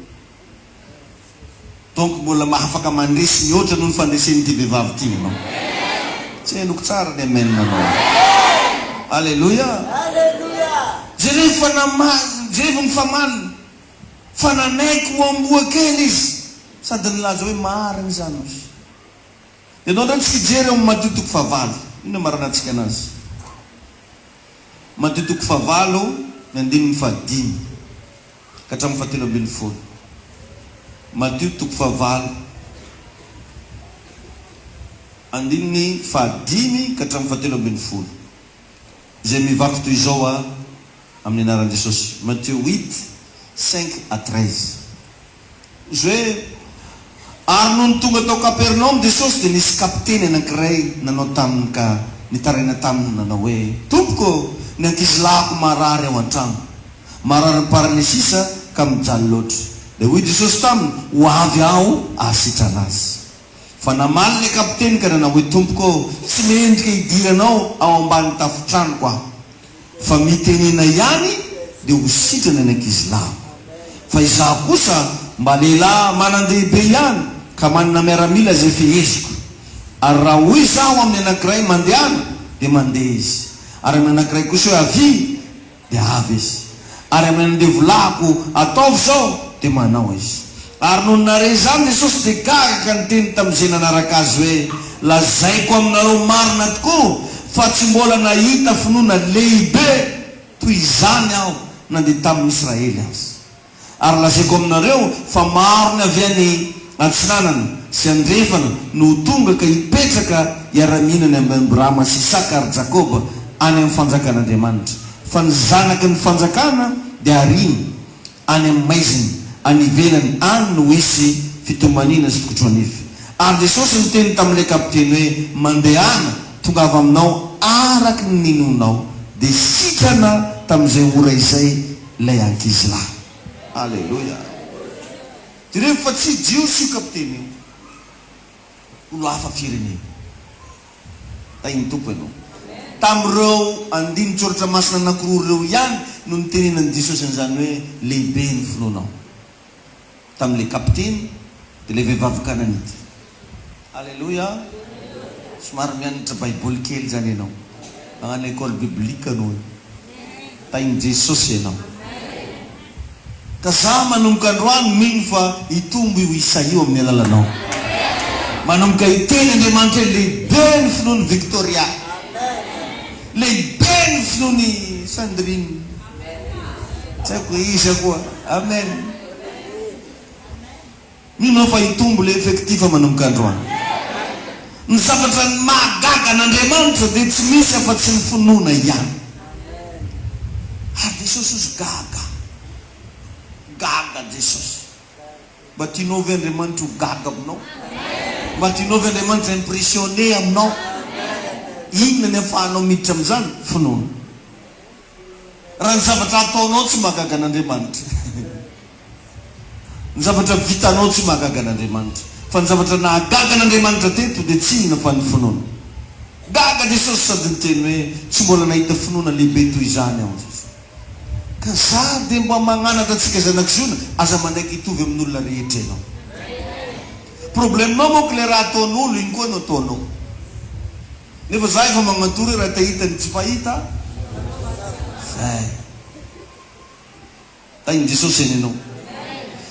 donc mbola mahafaka mandresy mihoatra noho ny fandresen'ny ty vehivavy ty anao tsy hainoko tsara ny amenina anao alleluia jereva mifamaly fa nanaiky ho amboa kely izy sady nilaza hoe mariny zany izy ianao zany tsy jery eo matotoko favalo ino maranatsika anazy matotoko favalo ny andininy fahadimy ka hatramin'ny fahatelo ambin'ny folo matotoko favalo andininy fahadimy ka hatramin'ny fahatelo ambin'ny folo izay mivaky toy izao a amin'ny anaran'i Jesosy Matthieu 8:5-13 izy hoe ary noho ny tonga tao Kapernaum Jesosy dia nisy kapiteny anankiray nanao taminy ka nitaraina taminy nanao hoe tompoko ny ankizy lahako marary ao an-trano marary parany sisa ka mijaly loatra dia hoy Jesosy taminy ho avy aho ahasitrana azy fa namaly ny kapiteny ka nanao hoe tompoko tsy mendrika hidiranao ao ambany tafotranoko aho fa mitenena ihany dia ho sitrana ny ankizy lahako fa izaho kosa mba lehilahy manan-dehibe ihany ka manana miaramila zay feheziko ary raha hoy izaho amin'ny anankiray mandehana dia mandeha izy ary amin'ny anankiray kosa hoe avy dia avy izy ary amin'ny andevolahako ataovy zao dia manao izy ary noho nare zany Jesosy dia gagaka ny teny tamin'izay nanaraka azy hoe lazaiko aminareo marina tokoa fa tsy mbola nahita finoana lehibe toy izany aho nandeha tamin'ny Israely azy ary lazaiko aminareo fa maro ny avy any antsinanana sy andrefana no tonga ka hipetraka iara-mihinany amin'ny Abrahama sy Isaka ary Jakoba any amin'ny fanjakan'Andriamanitra fa ny zanaky ny fanjakana dia ariny any amin'ny maiziny any ivelany any no hisy fitomanina sy fikotroanify ary Jesosy niteny tamin'ilay kapiteny hoe mandehana tonga avy aminao araky ny ninonao dia sitrana tamin'izay ora izay ilay ankizy lahy alleluia direo fa tsy jiosy io kapiteny io olo hafa firenena tainy tompo ianao tamin'ireo andiny tsoratra masina anankiroa ireo ihany no nitenenan'i Jesosy n'izany hoe lehibe ny finoanao tamin'ilay kapiteny dia lay vehivavy kananity alleluia somary mianatra baiboly kely zany ianao agnano école biblique anao tainy Jesosy ianao ka za manomboka androany mino fa hitombo io isa io amin'ny alalanao manomboka hiteny Andriamanitra hoe lehibe ny finoany Victoria lehibe ny finoany Sandrine tsy haiko iza koa amen mino fa hitombo le effectif manomboka androany ny zavatra ny mahagaga n'Andriamanitra dia tsy misy afa-tsy ny finoana ihany ary Jesosy izy gaga Jesosy mba tianao ve Andriamanitra ho gaga aminao mba tianao ve Andriamanitra impressionné aminao inona ny afahanao miditra amin'izany finoana raha ny zavatra ataonao tsy mahagaga n'Andriamanitra ny zavatra vitanao tsy mahagaga n'Andriamanitra fa ny zavatra nahagaga n'Andriamanitra teto dia tsy inona fa ny finoana gaga Jesosy sady niteny hoe tsy mbola nahita finoana lehibe toy izany aho ka za dia mba magnanatra antsika zanak'iziona aza manaiky hitovy amin'olona rehetra ianao problemenao moa ko le raha ataon'olo iny koa no ataonao nefa za efa magnatory raha tahitany tsy fahita zay tainy Jesosy eny ianao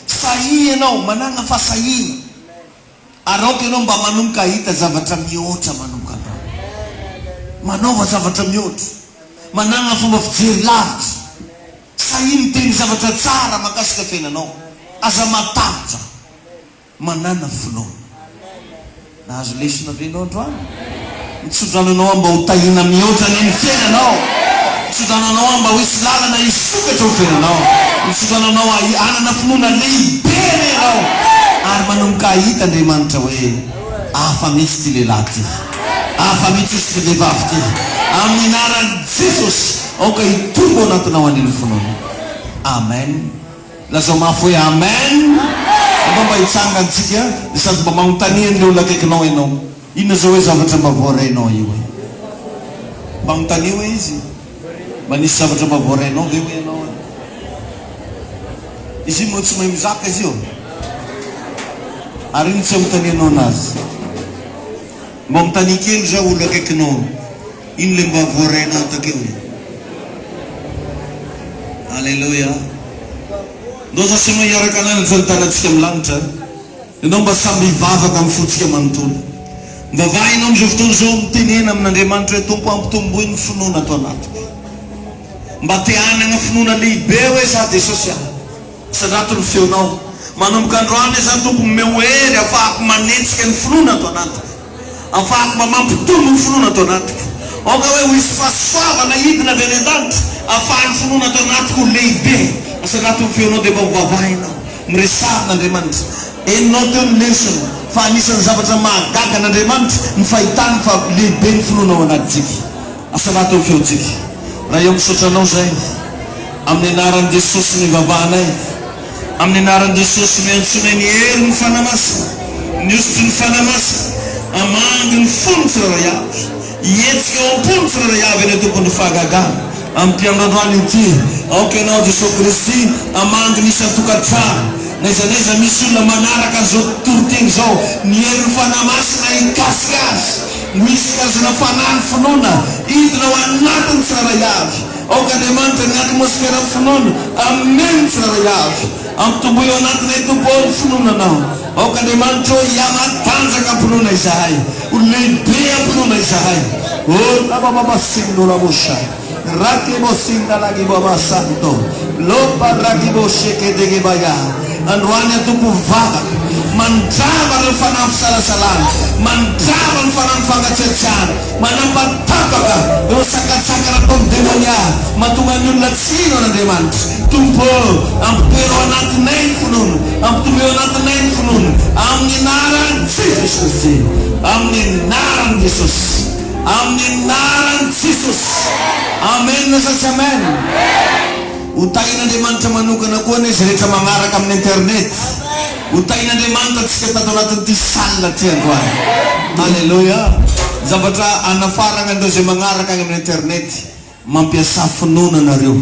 sahi ianao manana fahasahina ary aoka ianao mba manomboka hita zavatra mihoatra manomboka anao manaova zavatra mihoatra manana fomba fijery lavitra sahi miteny zavatra tsara makasika fiainanao aza matavitra manana finoana nahazo lesona venao androany mitsodrananao mba ho tahina mihoatra ny fiainanao mitsodrananao mba ho hisy lalana hisokatra ho fiainanao mitsodrananao anana finoana lehibe ianao ary manomboka hita Andriamanitra hoe afa mitsy ty lehilahy ty afa mitsy izy ty vehivavy ty amin'ny anaran'i Jesosy aoka hitombo anatinao an'iny finoana amen lazao mafy hoe amen mba hitsangantsika dia sady mba magnontanian'le olona akaikinao ianao inona zao hoe zavatra mba voarainao io hoe Mangtany hoe izy mba nisy zavatra mavoarainao ve hoe ianao izy moa tsy mahay mizaka izy io ary iny tsy amotanianao anazy mba mitany kely zao olo akaikinao iny le mba voarainao takeo alleluia ndao za sema iaraka anany fanontanatsika amin'ny lanitra ianao mba samby hivavaka amin'ny fotsika manontolo mba vahinao am'izao fotoana zao mitenena amin'Andriamanitra hoe tompo ampitomboy ny finoana ato anatiko mba te hanagna finoana lehibe hoe za Jesosy aho sadrato ny feonao manomboka androany za tompo mehery afahako manetsika ny finoana ato anatiko afahako mba mampitombo ny finoana ato anatiko oka hoe ho isy fahasoavana hidina avy any an-danitra afahan'ny finoana ato anatiko lehibe sadrato ny feonao dia mba hovavahinao miresarin'Andriamanitra enao teo ny lesona fa anisan'ny zavatra mahagaga an'Andriamanitra ny fahitany fa lehibe ny finoana ao anatintsika asarato ny feontsika raha eo misotranao zay amin'ny anaran'i Jesosy ny vavahanay amin'ny anaran'i Jesosy miantsonay ny hery ny fanamasina ny osotry ny fanamasina amangy ny fony tsirairay avy ietsika ao am-pony tsirairay avy any tompony fahagagana amin'ity androandroany ity aoka ianao Jesosy Kristy amangy nisy atokantrano naizanaiza misy olona manaraka zao toroteny zao ny hery ny fanamasina ikasika azy misy karazana fanany finoana hidina ao anatiny tsirairay avy aoka Andriamanitra ny atmosfera finoana ameny tsirairay avy ampitomboy ao anatinay tompo ao ny finoananao aoka Andriamanitra hoe iamatanjaka ampinoana izahay olo lehibe ampinoana izahay o labababasindolamosha rakibosindalagibabasanto lopa rakibosekedegebaya androany atompo vavaka mandrava ny fanahy fisalasalana mandrava ny fanahy fangatsiatsiana manampatapaka eo sakatsakana ataony demonia mahatonga ny olona tsino an'Andriamanitra tompo ampitoero anatinay ny finoana ampitomeo anatinay ny finoana amin'ny anaran'i Jesosy Kristy amin'ny anaran'i Jesosy amin'ny anaran'i Jesosy amen nasatry amen utain'Andriamanitra manokana koa na izy rehetra magnaraka amin'ny internet utain'Andriamanitra tsika tato anatin'ity salina ty androany alleluia zavatra anafarana andreo zay magnaraka agny amin'ny internet mampiasa finoana nareo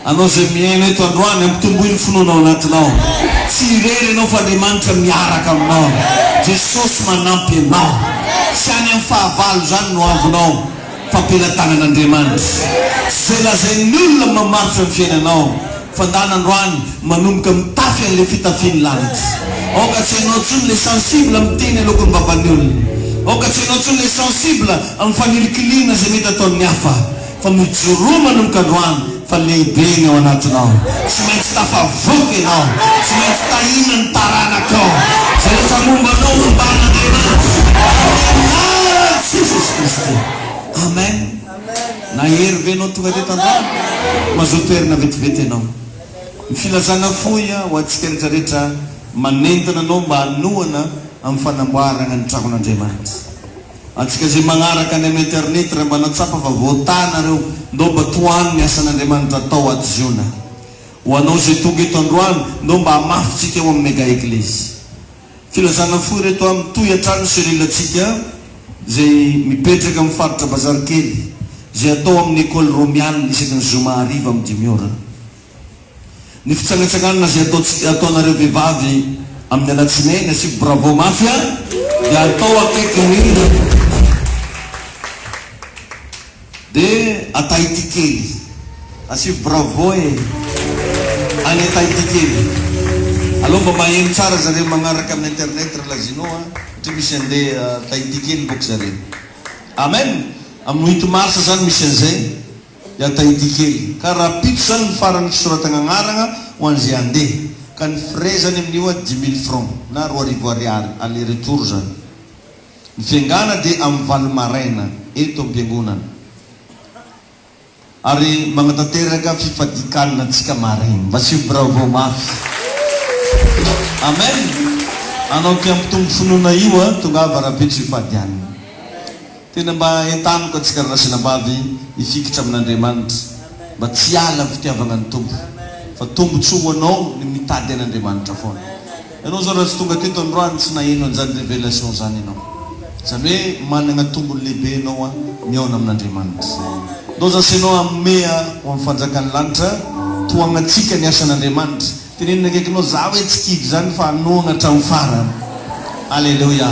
anao zay miaina eto androany ampitomboy ny finoana ao anatinao tsy irery anao fa Andriamanitra miaraka aminao Jesosy manampy anao sy any amin'ny fahavalo zany no avonao fampelantanan'Andriamanitra zay lazain'ny olona mamaritra ny fiainanao fandanandroany manomboka mitafy an'le fitafiany lanitra aoka tsy hainao tsony le sensible miteny alokon'ny baban'ny olona aoka tsy hainao tsony le sensible amin'ny fanilikilina zay mety ataon'ny hafa fa mijoro manomboka androany fa lehibe ny ao anatinao tsy maintsy tafavoky ianao tsy maintsy tahina ny taranakao zay rehefa mombanao momban'Andriamanitra Jesosy Kristy amen na hery venao tonga teto androany mazotoerina vetivety anao ny filazana foya ho antsika rehetrarehetra manentana anao mba hanoana amin'ny fanamboarana ny tragnon'Andriamanitra antsika zay magnaraka any amin'ny internet raha mba natsapa fa voatanareo ndao mba toany ny asan'Andriamanitra atao aty ziona ho anao zay tonga eto androany ndao mba hamafitsika eo amin'ny mega eklezy filazana foy reto amin'ny toy-atrano serelatsika zay mipetraka amin'ny faritra bazary kely zay atao amin'ny école romiane isaky ny zoma ariva amin'ny 10 ora ny fitsangatsanganana zay ataonareo vehivavy amin'ny alatsinainy asiko bravo mafia dia atao akaiky ny dia Tahiti kely asiko bravo e any Tahiti kely aloha mba maheno tsara zareo magnaraka amin'ny internet relazino satria misy andeha Tahiti kely boka zareo amen amin'ny 8 mars zany misy an'izay dia Tahiti kely ka raha pito zany ny farany fisoratana agnarana ho an'izay andeha ka ny frais zany amin'io 10 000 francs na 2 ariary aller retour zany ny fiangana dia amin'ny Valomaraina eto am-piangonana ary magnatanteraka fifadikanana antsika maraina mba sy bravo mafy amen anao tiampitombo finoana io tonga avy raha-pito sy fadianina tena mba entaniko atsika rasinambavy ifikitra amin'Andriamanitra mba tsy ala ny fitiavana ny tombo fa tombotsoa anao ny mitady an'Andriamanitra foana ianao zao raha tsy tonga teto androany tsy naheno an'izany révélation zany ianao zany hoe manana tombony lehibe anao a miaona amin'Andriamanitra. Ndoza senao amea ho amin'ny fanjakan'ny lanitra toagnatsika ny asan'Andriamanitra. Tenenina akaikinao za hoe tsy kivy zany fa anoana hatramin'ny farany. Alleluia.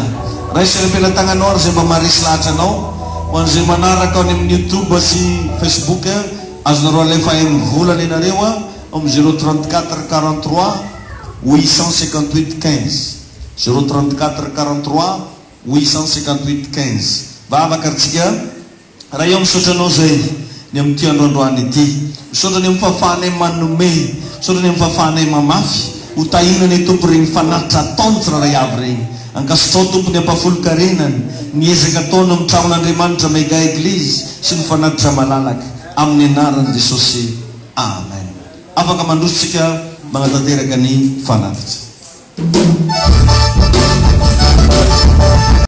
Raisy tagnanao ary zay mba maharesy lahatra anao ho an'izay manaraka any amin'ny YouTube sy Facebook azonareo alefa volana ianareo amin'ny 034 43 858 15 034 43 858 15. Vavaka aritsika raha eo misaotra anao zay ny amin'ity androandroany ity, misaotra ny amin'ny fahafahanay manome, misaotra ny amin'ny fahafahanay mamafy ho tahinany tompo regny fanatitra ataony tsiraray avy regny. Ankasotrao tompo ny ampahafolo-karenany ny ezaka ataony amin'ny tramon'Andriamanitra mega eglizy sy ny fanatitra malalaka amin'ny anaran'i Jesosy. Amen. Afaka mandrositsika magnatanteraka ny fanatitra.